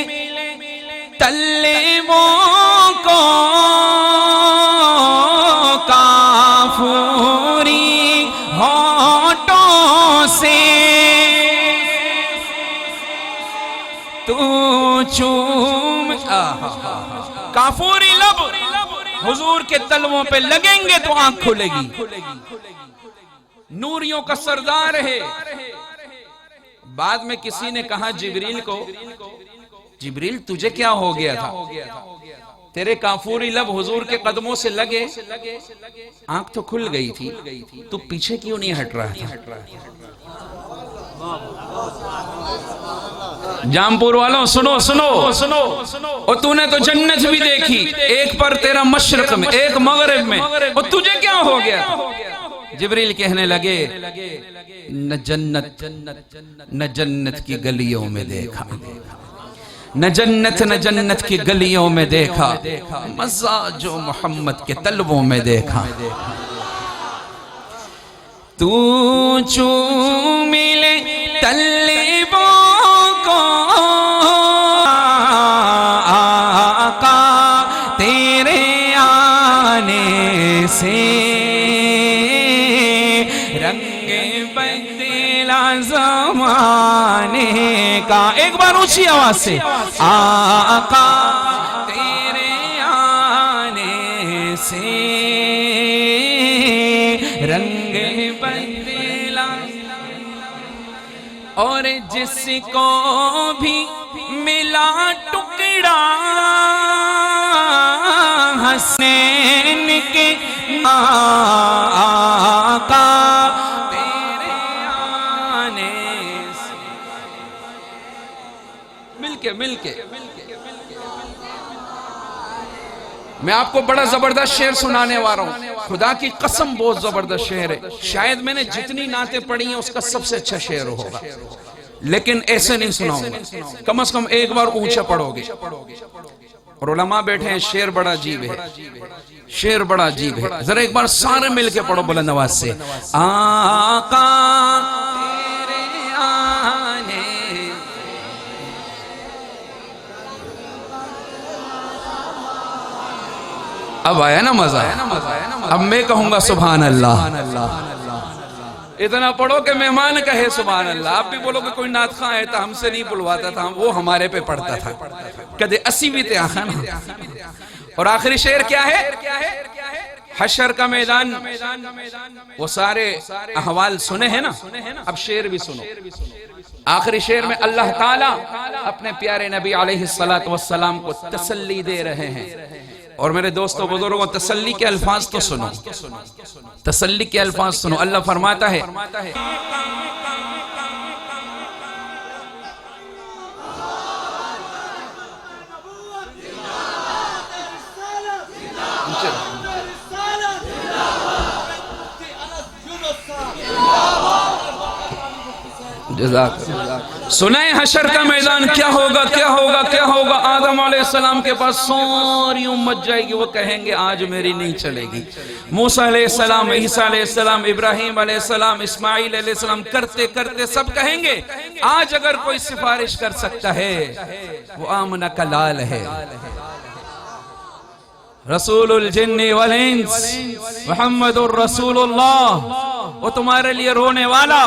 تلووں کو کافوری ہونٹوں سے، تو چوم. کافوری لب حضور کے تلووں پہ لگیں گے تو آنکھ کھلے گی. نوریوں کا سردار ہے. بعد میں کسی نے کہا جبریل کو، جبریل تجھے کیا ہو گیا تھا، تیرے کافوری لب حضور کے قدموں سے لگے، آنکھ تو کھل گئی تھی، تو پیچھے کیوں نہیں ہٹ رہا تھا. جامپور والوں سنو سنو، اور تو نے تو جنت بھی دیکھی، ایک پر تیرا مشرق میں، ایک مغرب میں، اور تجھے کیا ہو گیا. جبریل کہنے لگے نہ جنت کی گلیوں میں دیکھا، نہ جنت کی گلیوں میں دیکھا، مزہ جو محمد کے تلووں میں دیکھا. تو چوم لے تلووں کو آقا تیرے آنے سے، رنگ بدلا زمانے کا. ایک بار اونچی آواز سے، آقا تیرے آنے سے رنگ بدلا. اور جس کو بھی ملا ٹکڑا حسین کے، آقا تیرے آنے سے. مل کے میں آپ کو بڑا زبردست شعر سنانے والا ہوں. خدا کی قسم بہت زبردست شعر ہے. شاید میں نے جتنی نعتیں پڑھی ہیں اس کا سب سے اچھا شعر ہوگا، لیکن ایسے نہیں سناؤں گا. کم از کم ایک بار اونچا پڑھو گے. اور علماء بیٹھے ہیں، شعر بڑا عجیب ہے، شعر بڑا عجیب ہے. ذرا ایک بار سارے مل کے پڑھو بلند آواز سے، آقا تیرے آنے. اب آیا نا مزہ. اب میں کہوں گا سبحان اللہ. اتنا پڑھو کہ مہمان کہے سبحان اللہ. آپ بھی بولو کہ کوئی نعت خواہ ہے تو ہم سے نہیں بلواتا تھا، وہ ہمارے پہ پڑھتا تھا. کدے اسی بھی تے آخا نا. اور آخری شعر کیا ہے؟ حشر کا میدان. وہ سارے احوال سنے ہیں نا، اب شعر بھی سنو. آخری شعر میں اللہ تعالیٰ اپنے پیارے نبی علیہ السلام کو تسلی دے رہے ہیں. اور میرے دوستو بزرگوں، تسلی کے الفاظ تو سنو، تسلی کے الفاظ سنو. اللہ فرماتا ہے جزاک سنائے حشر کا میدان کیا ہوگا کیا ہوگا کیا ہوگا؟ آدم علیہ السلام کے پاس ساری امت جائے گی، وہ کہیں گے آج میری نہیں چلے گی۔ موسیٰ علیہ السلام، عیسیٰ علیہ السلام، ابراہیم علیہ السلام، اسماعیل علیہ السلام کرتے کرتے سب کہیں گے آج اگر کوئی سفارش کر سکتا ہے وہ آمنہ کا لال ہے، رسول الجن والانس محمد الرسول اللہ، وہ تمہارے لیے رونے والا،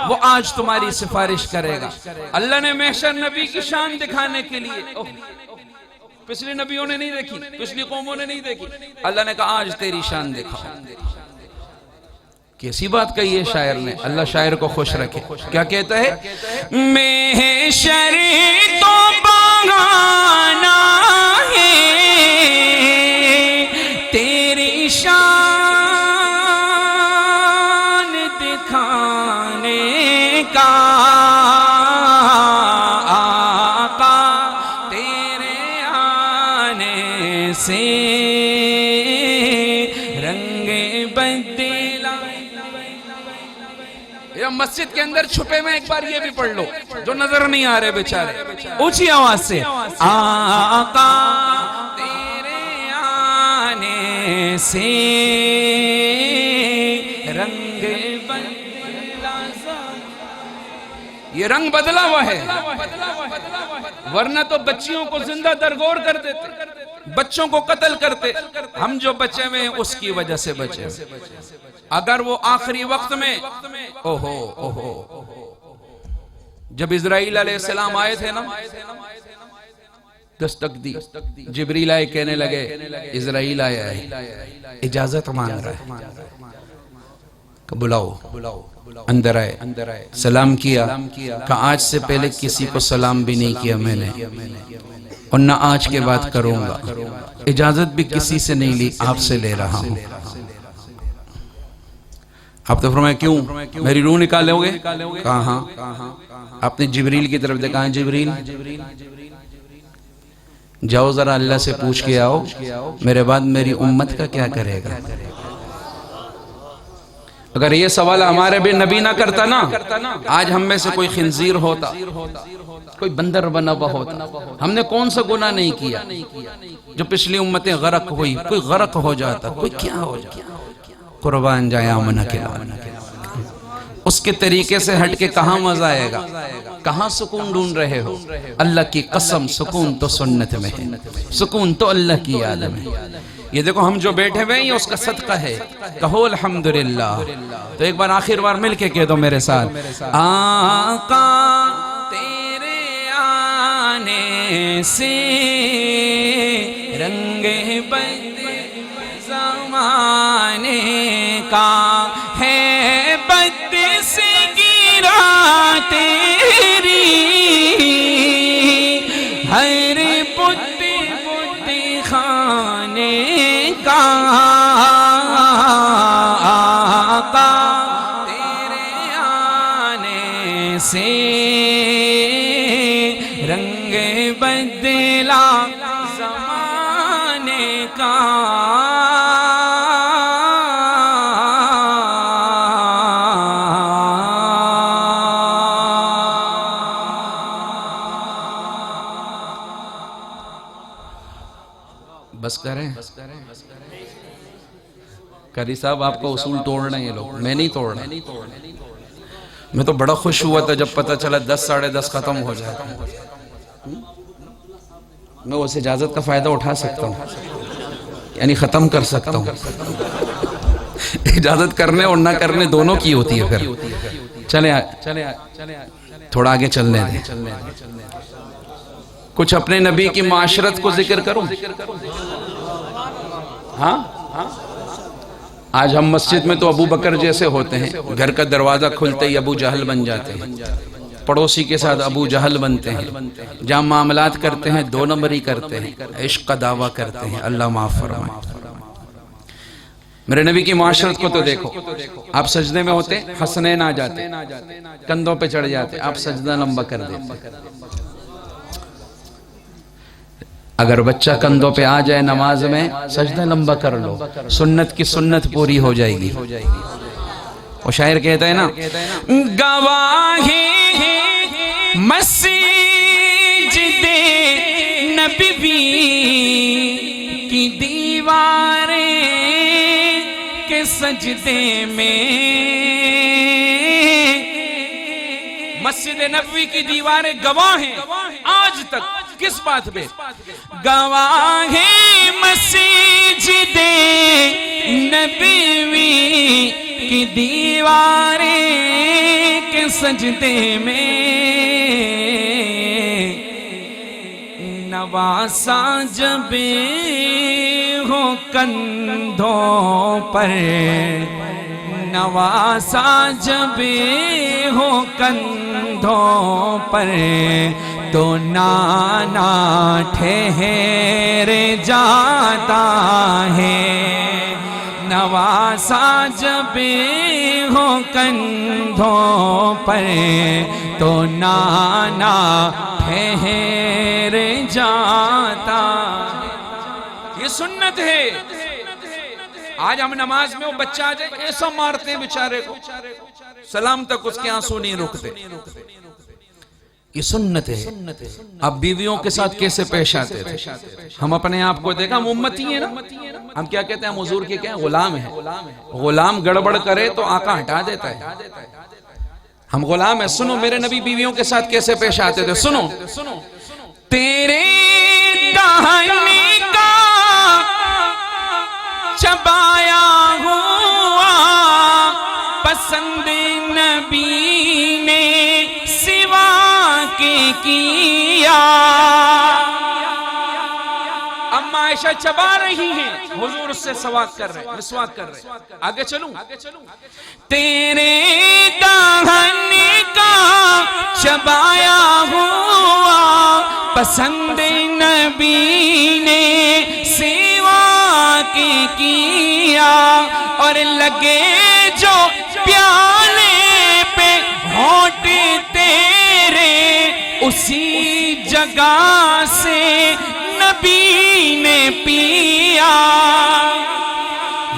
وہ آج تمہاری سفارش کرے گا۔ اللہ نے محشر نبی کی شان دکھانے کے لیے، پچھلی نبیوں نے نہیں دیکھی، پچھلی قوموں نے نہیں دیکھی، اللہ نے کہا آج تیری شان دکھاؤ۔ کیسی بات کہی ہے شاعر نے، اللہ شاعر کو خوش رکھے۔ کیا کہتا ہے؟ محشر تو بہانا ہے تیری شان دکھانے کا، آقا تیرے آنے سے رنگ بدلا۔ یہ مسجد کے اندر چھپے میں ایک بار یہ بھی پڑھ لو جو نظر نہیں آ رہے بیچارے، اونچی آواز سے، آقا سے رنگ بدلا۔ یہ رنگ بدلا ہوا ہے، ورنہ تو بچیوں کو زندہ درگور کر دیتے، بچوں کو قتل کرتے۔ ہم جو بچے ہوئے اس کی وجہ سے بچے۔ اگر وہ آخری وقت میں جب اسرائیل علیہ السلام آئے تھے نا، دستک دی، جبریل آئے کہنے لگے اسرائیل آیا ہے، اجازت مانگ رہا ہے کہ بلاؤ، اندر آئے، سلام کیا، کہا آج سے پہلے کسی کو سلام بھی نہیں کیا میں نے، اور نہ آج کے بعد کروں گا، اجازت بھی کسی سے نہیں لی، آپ سے لے رہا ہوں۔ آپ تو فرمایا کیوں؟ میری روح نکالو گے؟ کہا ہاں۔ آپ نے جبریل کی طرف دیکھا، جبریل جاؤ ذرا اللہ سے پوچھ کے آؤ میرے بعد میری امت کا کیا کرے گا۔ اگر یہ سوال ہمارے بھی نبی نہ کرتا نا، آج ہم میں سے کوئی خنزیر ہوتا، کوئی بندر بنا ہوا ہوتا۔ ہم نے کون سا گناہ نہیں کیا جو پچھلی امتیں غرق ہوئی، کوئی غرق ہو جاتا، کوئی کیا ہو جاتا۔ قربان جائے آمنہ کے لال، اس کے طریقے سے ہٹ کے کہاں مزہ آئے گا، کہاں سکون ڈھونڈ رہے ہو؟ اللہ کی قسم سکون تو سنت میں ہے، سکون تو اللہ کی یاد میں۔ یہ دیکھو ہم جو بیٹھے ہوئے ہیں یہ اس کا صدقہ ہے، کہو الحمدللہ۔ تو ایک بار آخر بار مل کے کہہ دو میرے ساتھ، آقا تیرے آنے سے رنگ بدل زمانے کا ہے، بد سے گرا تیری ہر بت خانے کا، آقا تیرے آنے سے رنگ بدلا زمانے کا۔ بس کریں قاری صاحب، آپ کو اصول توڑنا ہے یہ لوگ، میں نہیں توڑنا۔ میں تو بڑا خوش ہوا تھا جب پتہ چلا 10 ساڑھے 10 ختم ہو جائے۔ میں اس اجازت کا فائدہ اٹھا سکتا ہوں، یعنی ختم کر سکتا ہوں۔ اجازت کرنے اور نہ کرنے دونوں کی ہوتی ہے۔ پھر چلے تھوڑا آگے چلنے دیں، کچھ اپنے نبی کی معاشرت کو ذکر کروں۔ ہاں آج ہم مسجد میں تو ابو بکر جیسے ہوتے ہیں، گھر کا دروازہ کھلتے ہی ابو جہل بن جاتے ہیں، پڑوسی کے ساتھ ابو جہل بنتے ہیں، جہاں معاملات کرتے ہیں 2 نمبری کرتے ہیں، عشق کا دعویٰ کرتے ہیں۔ اللہ معاف فرمائے۔ میرے نبی کی معاشرت کو تو دیکھو، آپ سجدے میں ہوتے حسنین آ جاتے، کندھوں پہ چڑھ جاتے، آپ سجدہ لمبا کر دیتے۔ اگر بچہ کندھوں پہ آ جائے نماز میں، سجدہ لمبا کر لو، سنت کی سنت پوری ہو جائے گی۔ وہ شاعر کہتا ہے نا، گواہی مسجد نبوی کی دیواریں کے سجدے میں، مسجد نبوی کی دیواریں گواہ ہیں آج تک کس بات پہ؟ گواہ ہیں مسجد نبوی کی دیواریں کے سجدے میں، نواسا جب ہو کندھوں پر، نواسا جب ہو کندھوں پر، تو نانا ٹھہر جاتا ہے، نواسا جب ہو کندھوں پر، تو نانا ٹھہر جاتا۔ یہ سنت ہے۔ آج ہم نماز میں وہ بچہ آ جائے ایسا مارتے ہیں بیچارے کو، سلام تک اس کے آنسو نہیں رکتے۔ یہ سنت ہے۔ اب بیویوں کے ساتھ کیسے پیش آتے تھے؟ ہم اپنے آپ کو دیکھا، ہم امتی ہیں نا، ہم کیا کہتے ہیں؟ ہم حضور کے کیا ہیں؟ غلام ہیں۔ غلام گڑبڑ کرے تو آقا ہٹا دیتا ہے، ہم غلام ہیں۔ سنو میرے نبی بیویوں کے ساتھ کیسے پیش آتے تھے، سنو۔ تیرے دہنے کا چبایا ہوا پسند نبی نے سوا کے کیا۔ اما عائشہ چبا رہی ہیں، حضور اس سے سوات کر رہے ہیں، مسواک کر رہے ہیں۔ آگے چلوں۔ تیرے دہنے کا چبایا ہوا پسند نبی نے سوا کے کیا، اور لگے جو پیالے پہ ہونٹ تیرے، اسی جگہ سے نبی نے پیا۔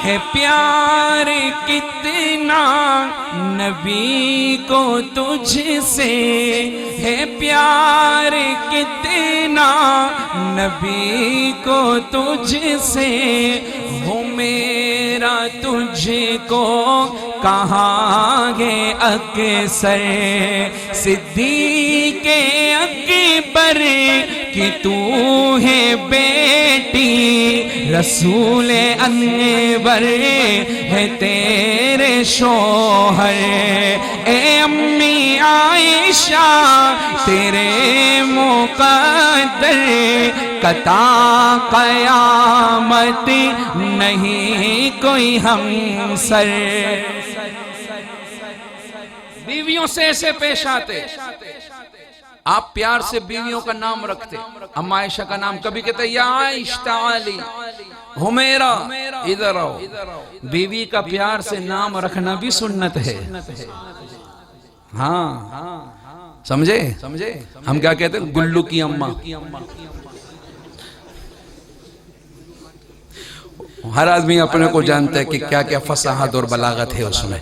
ہے پیار کتنا نبی کو تجھ سے، ہے پیار کتنا نبی کو تجھ سے، ہو میرا تجھ کو کہاں گے اکثر، صدیق اکبر کہ تو ہے بیٹی، رسول انور ہے تیرے شوہر، اے امی عائشہ تیرے مقدر، قطع قیامت نہیں کوئی ہمسر۔ بیویوں سے ایسے پیش آتے، آپ پیار سے بیویوں کا نام رکھتے۔ اما عائشہ کا نام کبھی کہتے یا عائشہ تعالی، حمیرہ ادھر آؤ۔ بیوی کا پیار سے نام رکھنا بھی سنت ہے۔ ہاں سمجھے؟ ہم کیا کہتے ہیں؟ گلو کی اماں۔ ہر آدمی اپنے کو جانتا ہے کہ کیا کیا فصاحت اور بلاغت ہے اس میں۔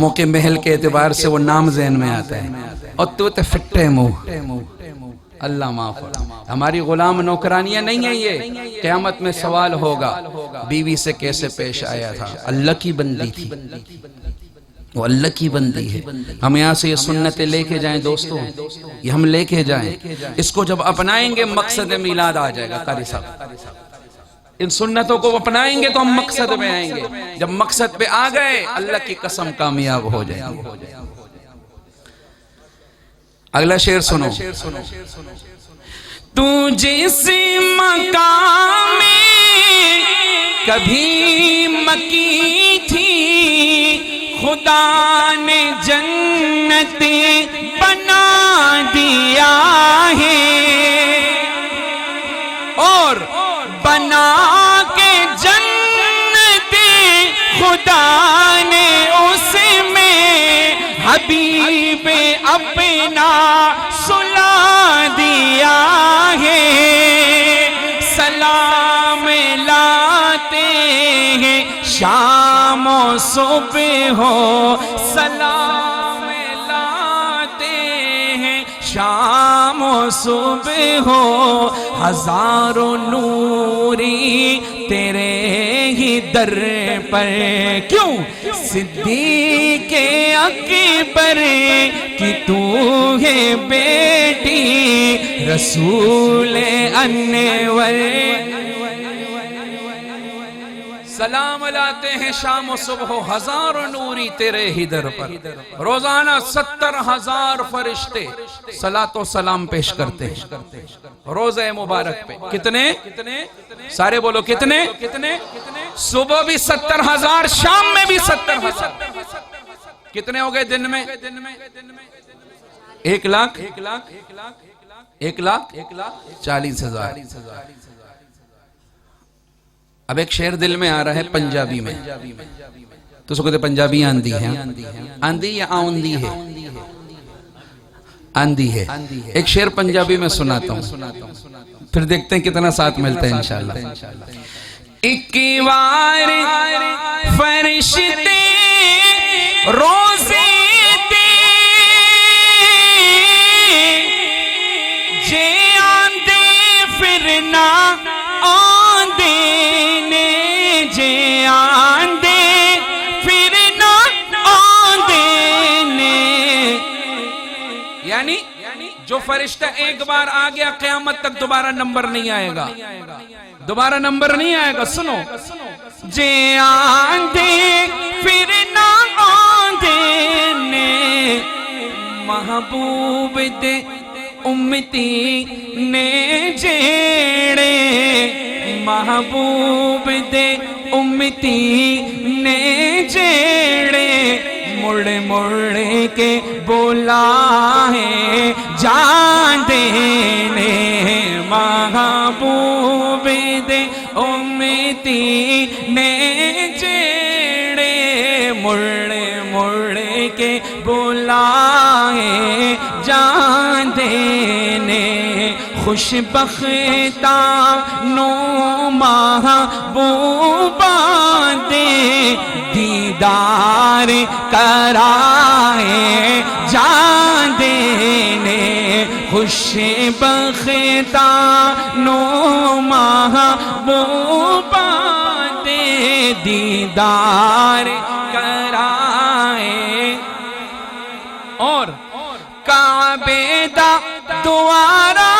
موقع محل کے اعتبار سے وہ نام ذہن میں آتا ہے، اور تو فٹے منہ، اللہ معاف۔ ہماری غلام نوکرانیاں نہیں ہیں یہ۔ قیامت میں سوال ہوگا بیوی سے کیسے پیش آیا تھا۔ اللہ کی بندی تھی، وہ اللہ کی بندی ہے۔ ہم یہاں سے یہ سنتیں لے کے جائیں دوستوں، یہ ہم لے کے جائیں، اس کو جب اپنائیں گے مقصد میلاد آ جائے گا۔ قاری صاحب ان سنتوں کو اپنائیں گے تو ہم مقصد میں آئیں گے، جب مقصد پہ آ گئے اللہ کی قسم کامیاب ہو جائیں گے۔ اگلا شعر سنو۔ تو جس مقام میں کبھی مکی تھی، خدا نے جنت بنا دیا ہے، اور بنا کے جنت خدا نے اس میں حبیب اپنا سلا دیا ہے۔ سلام لاتے ہیں شام و صبح ہو، سلام لاتے ہیں شام و صبح ہو ہزاروں نوری تیرے ہی در پر کیوں صدیق اکبر کہ تو ہے بیٹی رسول انور سلام لاتے ہیں شام و صبح ہزار نوری تیرے ہی در پر روزانہ 70,000 فرشتے صلاۃ و سلام پیش کرتے ہیں روزہ مبارک پہ کتنے سارے بولو کتنے صبح بھی 70,000 شام میں بھی 70,000 کتنے ہو گئے دن میں 1,40,000 اب ایک شعر دل میں آ رہا ہے پنجابی میں تو سکتے پنجابی آندھی ہے آندھی یا آندھی ہے آندھی ہے ایک شعر پنجابی میں سناتا ہوں پھر دیکھتے ہیں کتنا ساتھ ملتا ہے انشاءاللہ ایک بار فرشتے روزے جے آندے پھر نہ آندے جے آندے پھر نہ آندے یعنی جو فرشتہ ایک بار آ گیا قیامت تک دوبارہ نمبر نہیں آئے گا دوبارہ نمبر نہیں آئے گا سنو جے آندے پھر نہ آندے محبوب دے امتی نے جیڑے محبوب دے امتی نے جیڑے مڑ مڑ کے بولا ہے جان دینے محبوب دے امتی نے جیڑے مڑ مڑ کے بولا ہے جان دینے خوش بختہ نو محبوبہ دے دیدار کرائے جان دینے خوش بختہ نو محبوبہ دے دیدار کرائے اور کعبے دا دوارا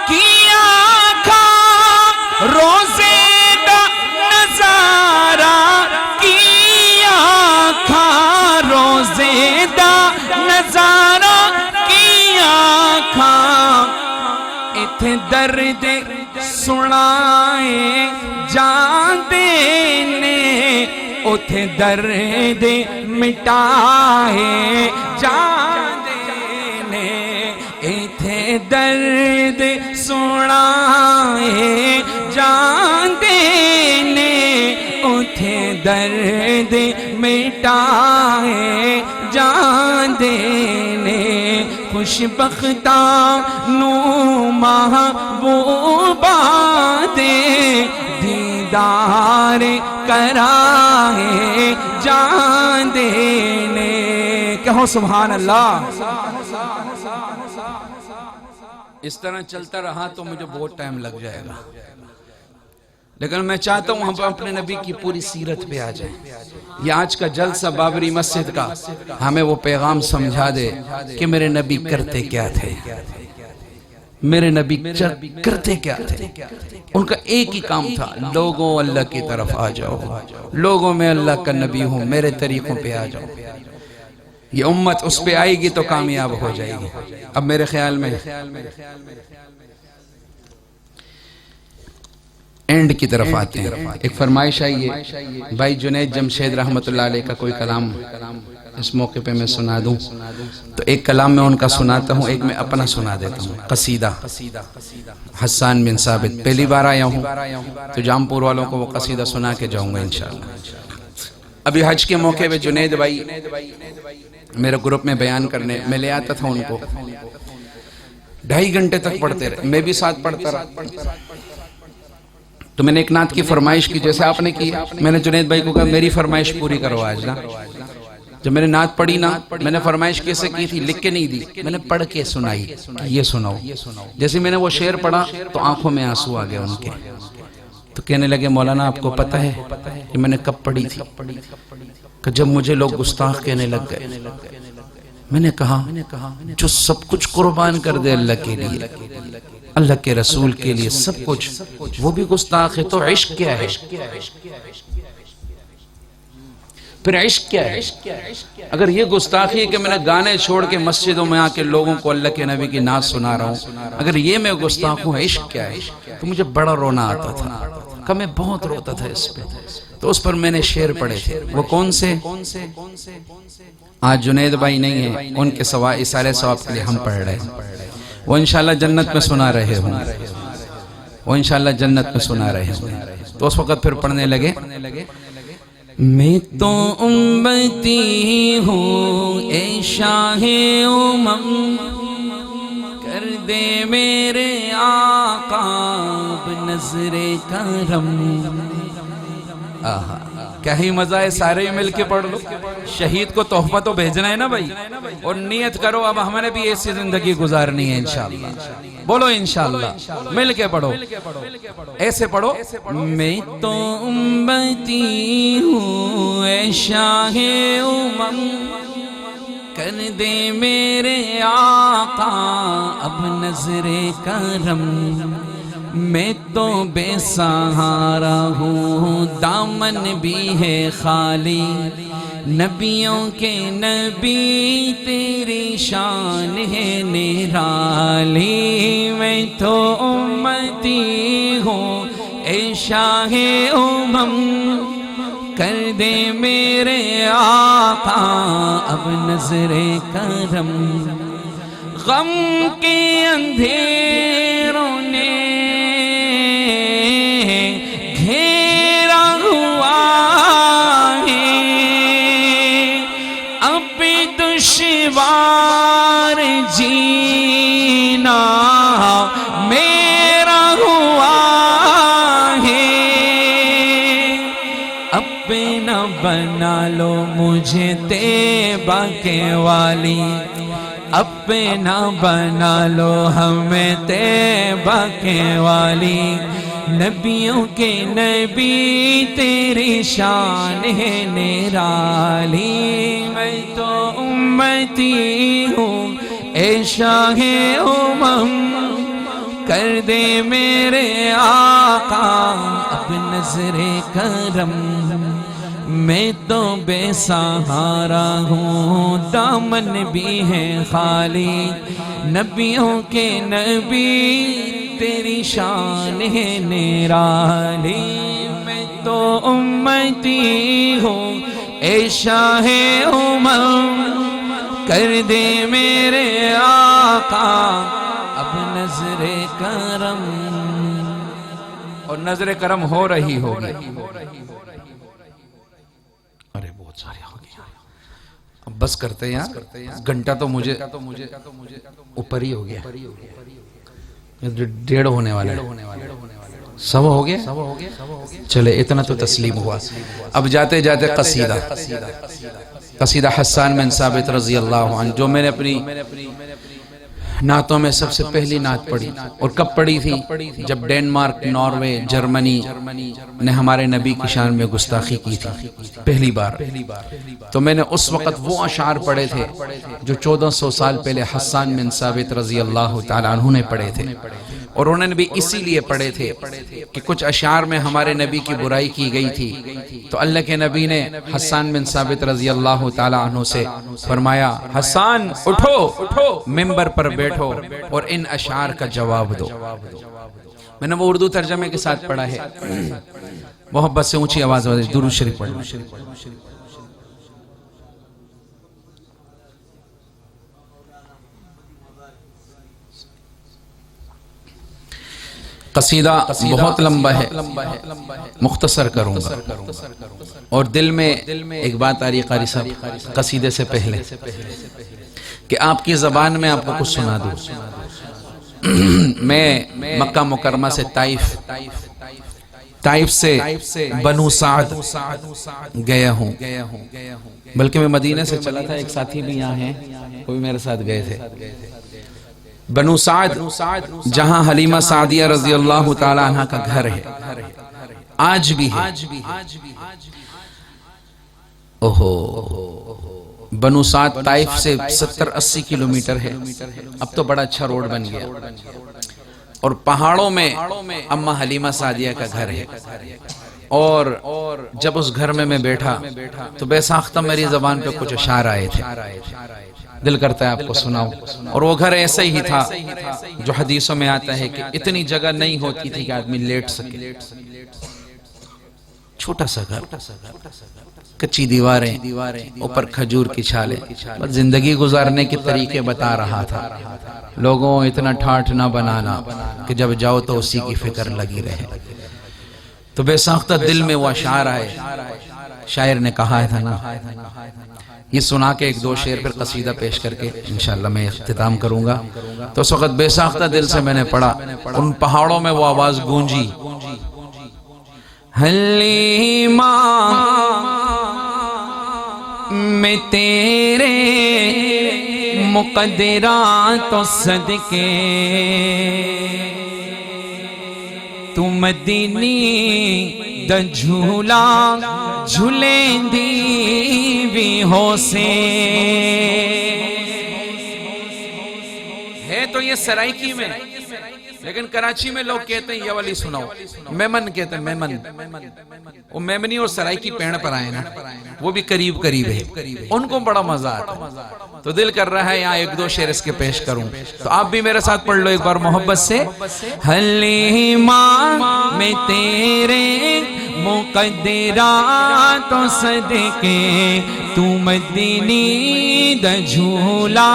کیا کھا روزے دا نظارہ کیا کھا روزے دا نظارہ کیا کھا اتھے درد سنائے جان دینے اتھے درد مٹائے جان دینے اتھے درد سنائے جان دینے اتھے درد مٹائے جان دینے خوش بختہ نو محبوبہ دے دیدار کرائے جان دینے کہو سبحان اللہ اس طرح چلتا رہا تو مجھے بہت ٹائم لگ جائے گا لیکن میں چاہتا ہوں ہم اپنے نبی کی پوری سیرت پہ آ جائیں یہ آج کا جلسہ بابری مسجد کا ہمیں وہ پیغام سمجھا دے کہ میرے نبی کرتے کیا تھے میرے نبی کرتے کیا تھے ان کا ایک ہی کام تھا لوگوں اللہ کی طرف آ جاؤ لوگوں میں اللہ کا نبی ہوں میرے طریقوں پہ آ جاؤ یہ امت اس پہ آئے گی تو کامیاب ہو جائے گی اب میرے خیال میں اینڈ کی طرف آتے ہیں ایک فرمائش آئی ہے بھائی جنید جمشید رحمت اللہ علیہ کا کوئی کلام اس موقع پہ میں سنا دوں تو ایک کلام میں ان کا سناتا ہوں ایک میں اپنا سنا دیتا ہوں قصیدہ حسان بن ثابت پہلی بار آیا ہوں تو جامپور والوں کو وہ قصیدہ سنا کے جاؤں گا انشاءاللہ ابھی حج کے موقع پہ جنید بھائی میرے گروپ میں بیان کرنے میں لے آتا تھا ان کو 2.5 گھنٹے تک پڑھتے رہے میں بھی ساتھ پڑھتا رہا تو میں نے ایک نعت کی فرمائش کی جیسے آپ نے کی میں نے جنید بھائی کو کہا میری فرمائش پوری کرو آج نا جب میں نے نعت پڑھی نا، میں نے فرمائش کیسے کی تھی، لکھ کے نہیں دی، میں نے پڑھ کے سنائی کہ یہ سناؤ۔ جیسے میں نے وہ شعر پڑھا تو آنکھوں میں آنسو آ گئے ان کے، تو کہنے لگے مولانا آپ کو پتہ ہے کہ میں نے کب پڑھی تھی؟ کہ جب مجھے لوگ گستاخ کہنے لگ گئے۔ میں نے کہا جو سب کچھ قربان کر دے اللہ کے لیے، اللہ کے رسول کے لیے سب کچھ، وہ بھی گستاخ ہے، تو عشق کیا ہے؟ پھر عشق کیا ہے؟ اگر یہ گستاخی ہے کہ میں نے گانے چھوڑ کے مسجدوں میں آ کے لوگوں کو اللہ کے نبی کی نعت سنا رہا ہوں، اگر یہ میں گستاخ ہوں، عشق کیا ہے؟ تو مجھے بڑا رونا آتا تھا، کہ میں بہت روتا تھا اس پہ۔ تو اس پر میں نے شعر پڑھے تھے، وہ کون سے؟ آج جنید بھائی نہیں ہیں، ان کے اشارے ثواب کے لیے ہم پڑھ رہے ہیں، وہ انشاءاللہ جنت میں سنا رہے ہوں، وہ انشاءاللہ جنت میں سنا رہے ہوں۔ تو اس وقت پھر پڑھنے لگے، میں تو امتی ہوں اے شاہ امم، کر دے میرے آقا بنظر کرم۔ کیا ہی مزہ ہے، سارے مل کے پڑھ لو۔ شہید کو تحفہ تو بھیجنا ہے نا بھائی، اور نیت کرو اب ہمیں نے بھی ایسی زندگی گزارنی ہے انشاءاللہ۔ بولو انشاءاللہ، مل کے پڑھو، ایسے پڑھو، میں تو امتی ہوں اے شاہ امم، کر دے میرے آقا اب نظر کرم۔ میں تو بے سہارا ہوں، دامن بھی ہے خالی، نبیوں کے نبی تیری شان ہے نرالی۔ میں تو امتی ہوں اے شاہ امم، کر دے میرے آقا اب نظر کرم۔ غم کے اندھیروں نے گھیرا ہوا ہے، اب دشوار جینا میرا ہوا ہے۔ اپنا بنا لو مجھے طیبہ کے والی، اپنا بنا لو ہمیں طیبہ کے والی، نبیوں کے نبی تیری شان ہے نرالی۔ میں تو امتی ہوں اے شاہ امم، کر دے میرے آقا اب نظر کرم۔ میں تو بے سہارا ہوں، دامن بھی ہے خالی، نبیوں کے نبی تیری شان ہے نرالی۔ میں تو امتی ہوں اے شاہ امم، کر دے میرے آقا اب نظر کرم۔ اور نظر کرم ہو رہی ہوگی، ارے بہت سارے ہو گیا، اب بس کرتے ہیں یار، گھنٹہ تو مجھے اوپر ہی ہو گیا، 1:30 ہونے والا ہے، سب ہو گیا، چلے اتنا تو تسلیم ہوا۔ اب جاتے جاتے قصیدہ حسان بن ثابت رضی اللہ عنہ، جو میں نے اپنی نعتوں میں سب سے پہلی نعت پڑھی، اور کب پڑھی تھی؟ جب ڈینمارک، ناروے، جرمنی نے ہمارے نبی کی شان میں گستاخی کی تھی پہلی بار، تو میں نے اس وقت وہ اشعار پڑھے تھے جو 1400 سال پہلے حسان بن ثابت رضی اللہ تعالیٰ عنہ نے پڑھے تھے، اور انہوں نے بھی اسی لیے پڑھے تھے کہ کچھ اشعار میں ہمارے نبی کی برائی کی گئی تھی، تو اللہ کے نبی نے حسان بن ثابت رضی اللہ تعالیٰ عنہ سے فرمایا، حسان اٹھو، ممبر پر بیٹھو اور ان اشعار کا جواب دو۔ میں نے وہ اردو ترجمے کے ساتھ پڑھا ہے، محبت سے اونچی آواز میں درود شریف پڑھنا۔ قصیدہ بہت لمبا ہے، مختصر کروں گا، اور دل میں ایک بات آ رہی ہے قاری صاحب قصیدے سے پہلے کہ آپ کی زبان میں آپ کو کچھ سنا دوں۔ میں مکہ مکرمہ سے طائف طائف سے بنو سعد گیا ہوں، بلکہ میں مدینہ سے چلا تھا، ایک ساتھی بھی یہاں ہیں، وہ بھی میرے ساتھ گئے تھے۔ بنو سعد جہاں حلیمہ سعدیہ رضی اللہ تعالی عنہ کا گھر ہے، آج بھی ہے۔ بنو سعد طائف سے 70-80 کلومیٹر ہے، اب تو بڑا اچھا روڈ بن گیا، اور پہاڑوں میں اماں حلیمہ سعدیہ کا گھر ہے۔ اور جب اس گھر میں بیٹھا تو بے ساختہ میری زبان پہ کچھ اشعار آئے تھے، دل کرتا ہے آپ کو سناؤں۔ اور وہ گھر ایسا ہی تھا جو حدیثوں میں آتا ہے کہ اتنی جگہ نہیں ہوتی تھی کہ آدمی لیٹ سکے، چھوٹا سا گھر، کچی دیواریں، اوپر کھجور کی چھالیں، بس زندگی گزارنے کے طریقے بتا رہا تھا۔ لوگوں اتنا ٹھاٹھ نہ بنانا کہ جب جاؤ تو اسی کی فکر لگی رہے۔ تو بے ساختہ دل میں وہ اشعار آئے، شاعر نے کہا تھا نا، یہ سنا کے ایک دو شعر پھر قصیدہ پیش کر کے انشاءاللہ میں اختتام کروں گا۔ تو اس وقت بے ساختہ دل سے میں نے پڑھا، ان پہاڑوں میں وہ آواز گونجی، حلیمہ میں تیرے مقدرات و صدقے، تو مدینی دا جھولا جھولیں دی بھی ہو سے۔ ہے تو یہ سرائکی میں، لیکن کراچی میں لوگ کہتے ہیں یہ والی سناؤ، میمن کہتے ہیں، میمن، وہ میمنی اور سرائکی پینڑ پر آئے نا، وہ بھی قریب قریب ہے، ان کو بڑا مزہ آتا ہے۔ تو دل کر رہا ہے یہاں ایک دو شعر اس کے پیش کروں، تو آپ بھی میرے ساتھ پڑھ لو ایک بار محبت سے۔ حلیمہ میں تیرے مقدرات و صدقے، تو مدینی دا جھولا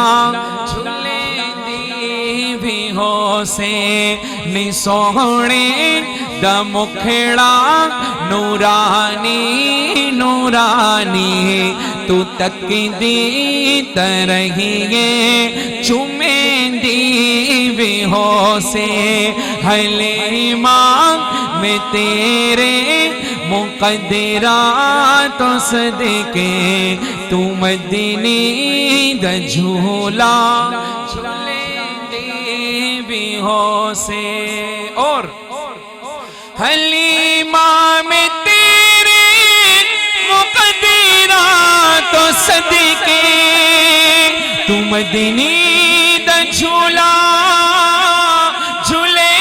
بھی ہو سے، نی سوہنے دا مکھڑا نورانی نورانی، تو تک دی ترہیے چومیں دی بھی ہو سے۔ حلیمہ میں تیرے مقدرات و صدقے، تو مدینی دا جھولا بھی ہو سے۔ اور حلیمہ میں تیرے مقدرات و صدقے، تو مدینی دا جھولا جھولے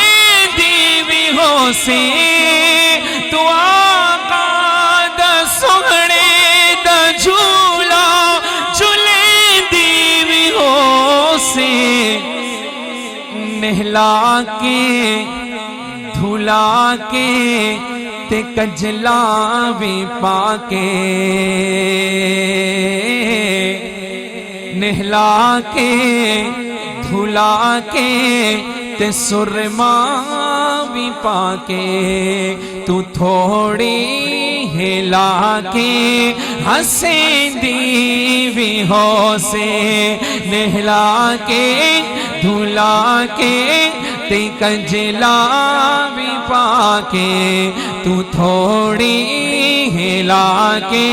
دی بھی ہو سے، تو آقا دا سہڑے دا جھولا جھولے دی بھی ہو سے، نہلا کے دھلا کے تے کجلا بھی پا کے، نہلا کے دھلا کے تے سرما بھی پا کے، تو تھوڑی ہلا کے ہنسیں دی بھی ہو سے، نہلا کے دھلا کے تے کجلا بھی پا کے، تو تھوڑی ہلا کے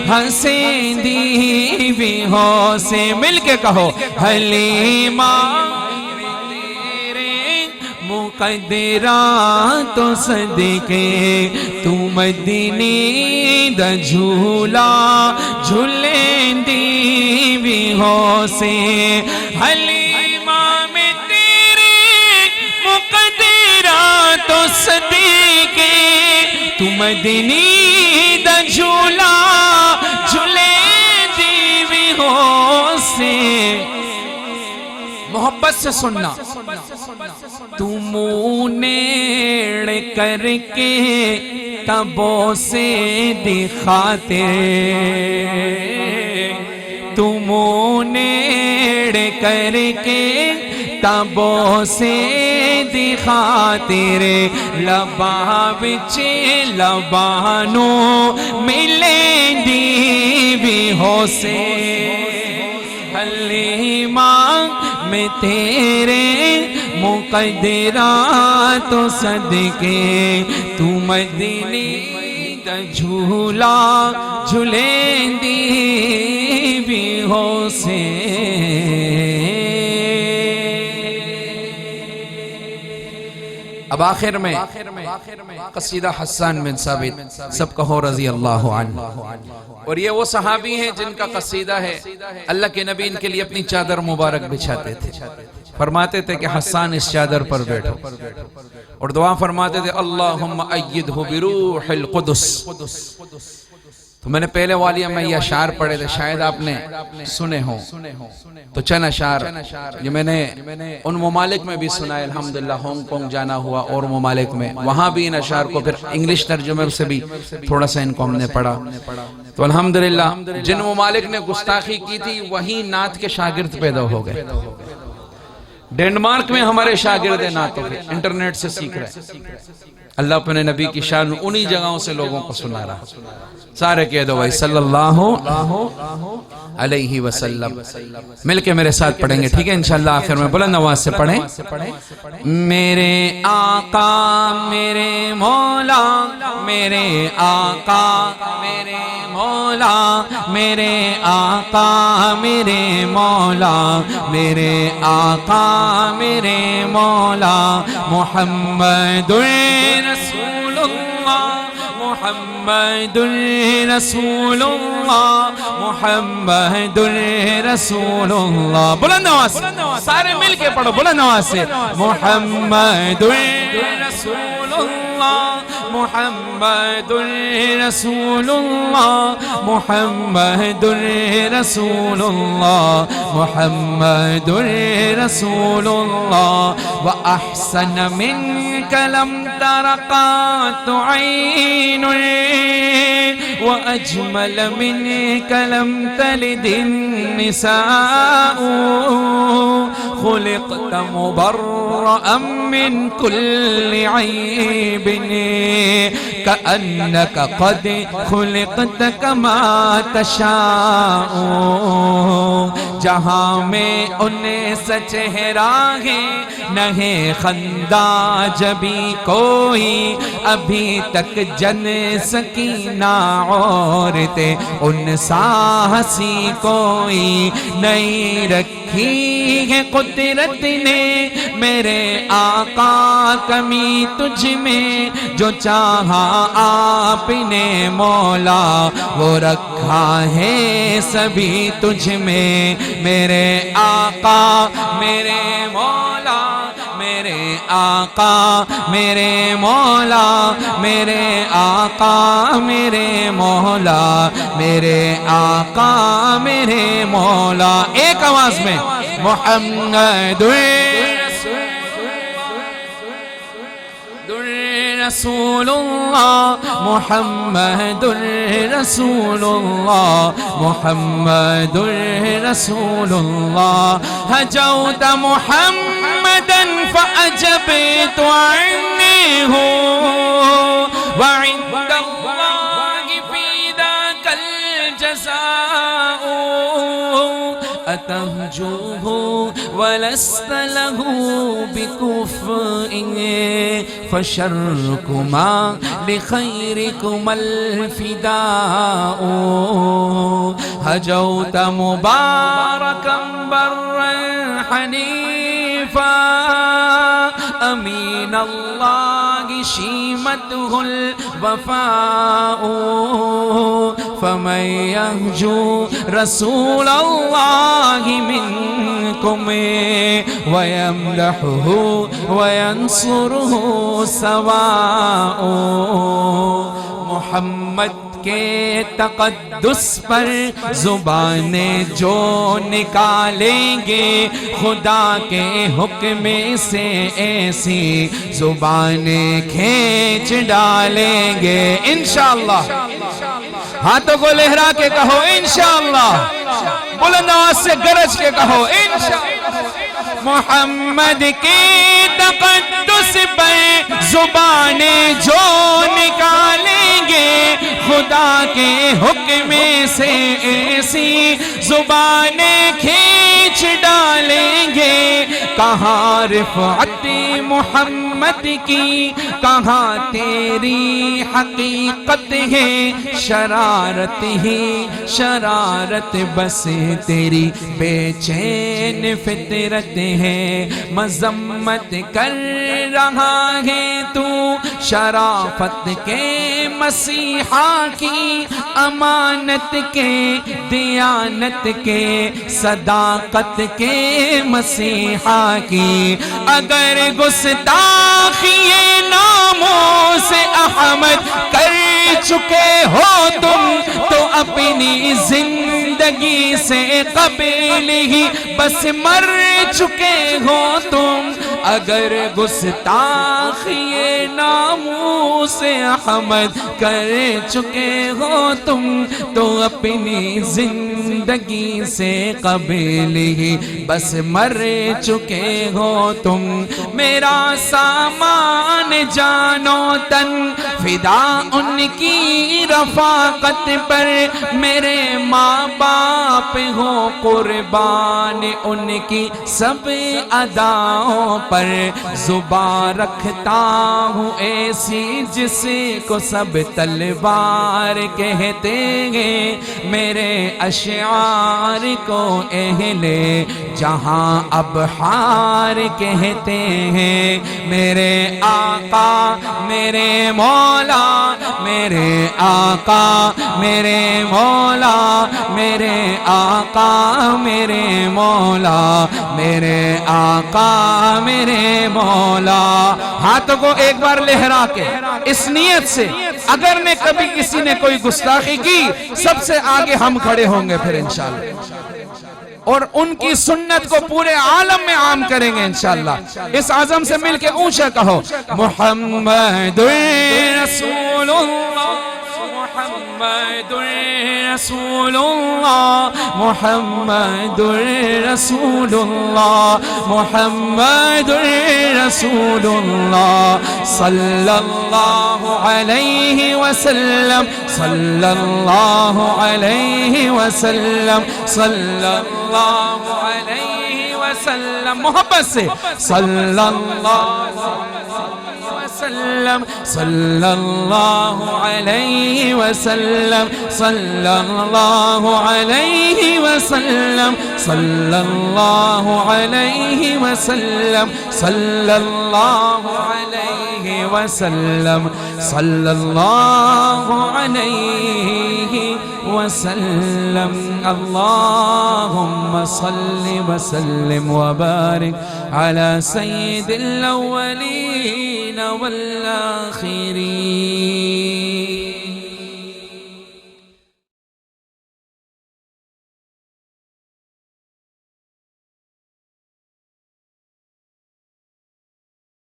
ہنسیں دی بھی ہو سے۔ مل کے کہو، حلیمہ تیرے مقدرات و صدقے، تو مدینی دا جھولا جھولیں دی بھی ہو سے۔ حلیمہ میں تیرے مقدرات و صدقے، تو مدینی دا جھولا جھولیں دی بھی ہو سے۔ محبت سے سننا، تو منہ نیڑ کر کے تبوں سے دکھاتے، تو منہ نیڑ کر کے تبوں سے دکھاتے رے، لباں وچ لبانوں ملیں دی بھی ہو سے۔ حلیمہ میں تیرے مقدرات صدقے تو مدینے دا جھولا جھلیں دی بھی ہو سے اب آخر میں قصیدہ حسان بن ثابت سب کہو رضی اللہ عنہ، اور یہ وہ صحابی ہیں جن کا قصیدہ ہے اللہ کے نبی ان کے لیے اپنی چادر مبارک بچھاتے تھے، فرماتے تھے کہ حسان اس چادر پر بیٹھو، اور دعا فرماتے تھے اللہم ایدہ بروح القدس۔ تو میں نے پہلے والیہ میں یہ اشعار پڑھے تھے، شاید آپ نے سنے ہوں، تو چند اشعار یہ میں نے ان ممالک میں بھی سنا ہے، الحمدللہ ہانگ کانگ جانا ہوا اور ممالک میں، وہاں بھی ان اشعار کو پھر انگلش ترجمے سے بھی تھوڑا سا ان کو ہم نے پڑھا، تو الحمدللہ جن ممالک نے گستاخی کی تھی وہیں نعت کے شاگرد پیدا ہو گئے۔ ڈینمارک میں ہمارے شاگرد نعتوں کے انٹرنیٹ سے سیکھ رہے ہیں، اللہ اپنے نبی کی شان انہی جگہوں سے لوگوں کو سنا رہا، سارے کہہ دو بھائی صلی اللہ علیہ وسلم، مل کے میرے ساتھ پڑھیں گے، ٹھیک ہے انشاءاللہ؟ آخر میں بلند آواز سے پڑھیں۔ میرے آقا میرے مولا، میرے آقا میرے مولا، میرے آقا میرے مولا، میرے آقا میرے مولا، محمد رسول اللہ، محمد رسول اللہ، محمد رسول اللہ، بلند آواز سارے مل کے پڑھو بلند آواز سے، محمد رسول اللہ، محمد رسول اللہ، محمد رسول اللہ، محمد رسول اللہ، وأحسن منك لم تر قط عين، وأجمل منك لم تلد النساء، خلقت مبرأ من كل عيب، كأنك قد خلقت كما تشاء، جہاں میں انیس چہرہ ہے نہ ہے خندہ جبھی کوئی، ابھی تک جن سکینہ عورتیں ان سا ہنسی کوئی نہیں رکھی ہے قدرت نے میرے آقا، کمی تجھ میں جو چاہا آپ نے مولا وہ رکھا ہے سبھی تجھ میں، میرے آقا میرے مولا، میرے آقا میرے مولا، میرے آقا میرے مولا، میرے آقا میرے مولا، ایک آواز میں محمد رسول اللہ، محمد رسول اللہ، محمد رسول اللہ، ہجوت محمدا فأجبت عنه وعند اللہ فی ذاک الجزاء، أتهجوه ولست له بكفء، فشركما لخيركما الفداء، هجوت مباركا برا حنيفا، أمين الله شيمته الوفاء، فمن يهجو رسول الله منكم ويمدحه وينصره سواء، محمد کے تقدس پر زبانیں جو نکالیں گے خدا کے حکم سے ایسی زبانیں کھینچ ڈالیں گے انشاءاللہ، ہاتھوں کو لہرا کے کہو انشاءاللہ، بلند آواز سے گرج کے کہو انشاءاللہ، محمد کی تقدس پر زبانیں جو نکالیں گے خدا کے حکم سے ایسی زبانیں کھینچ ڈالیں گے، کہاں رفعت محمد کی، کہاں تیری حقیقت ہے، شرارت ہی شرارت بس تیری بے چین فطرت ہے، مذمت کر رہا ہے تو شرافت کے مسیحا کی، امانت کے دیانت کے صداقت کے مسیحا کی، اگر گستاخی ناموس احمد کر چکے ہو تم تو اپنی زندگی سے قبل ہی بس مر چکے ہو تم، اگر گستاخی ناموس احمد کر چکے ہو تم تو اپنی زندگی سے قبل ہی بس مر چکے ہو تم، میرا سامان جانو تن فدا ان کی رفاقت پر، میرے ماں باپ ہو قربان ان کی سب اداؤں پر، زبان رکھتا ہوں ایسی جس کو سب تلوار کہتے ہیں، میرے اشعار کو اہل جہاں ابحار کہتے ہیں، میرے آقا میرے مولا، میرے آقا میرے مولا، میرے آقا میرے مولا، میرے آقا میرے مولا۔ ہاتھوں کو ایک بار لہرا کے اس نیت سے، اگر نے کبھی کسی نے کوئی گستاخی کی سب سے آگے ہم کھڑے ہوں گے پھر انشاءاللہ، اور ان کی سنت کو پورے عالم میں عام کریں گے انشاءاللہ۔ اس عزم سے مل کے اونچا کہو محمد رسول اللہ، محمد رسول اللہ، محمد رسول اللہ، محمد رسول اللہ، صلی اللہ علیہ وسلم، صلی اللہ علیہ وسلم، صلی اللہ علیہ وسلم، محبت سے صلی اللہ وسلم، صلی اللہ علیہ وسلم، صلی اللہ علیہ وسلم، صلی اللہ علیہ وسلم، صلی اللہ علیہ وسلم، صلی اللہ علیہ وسلم۔ اللہم صل وسلم وبارک علی سید الاولین والآخرین۔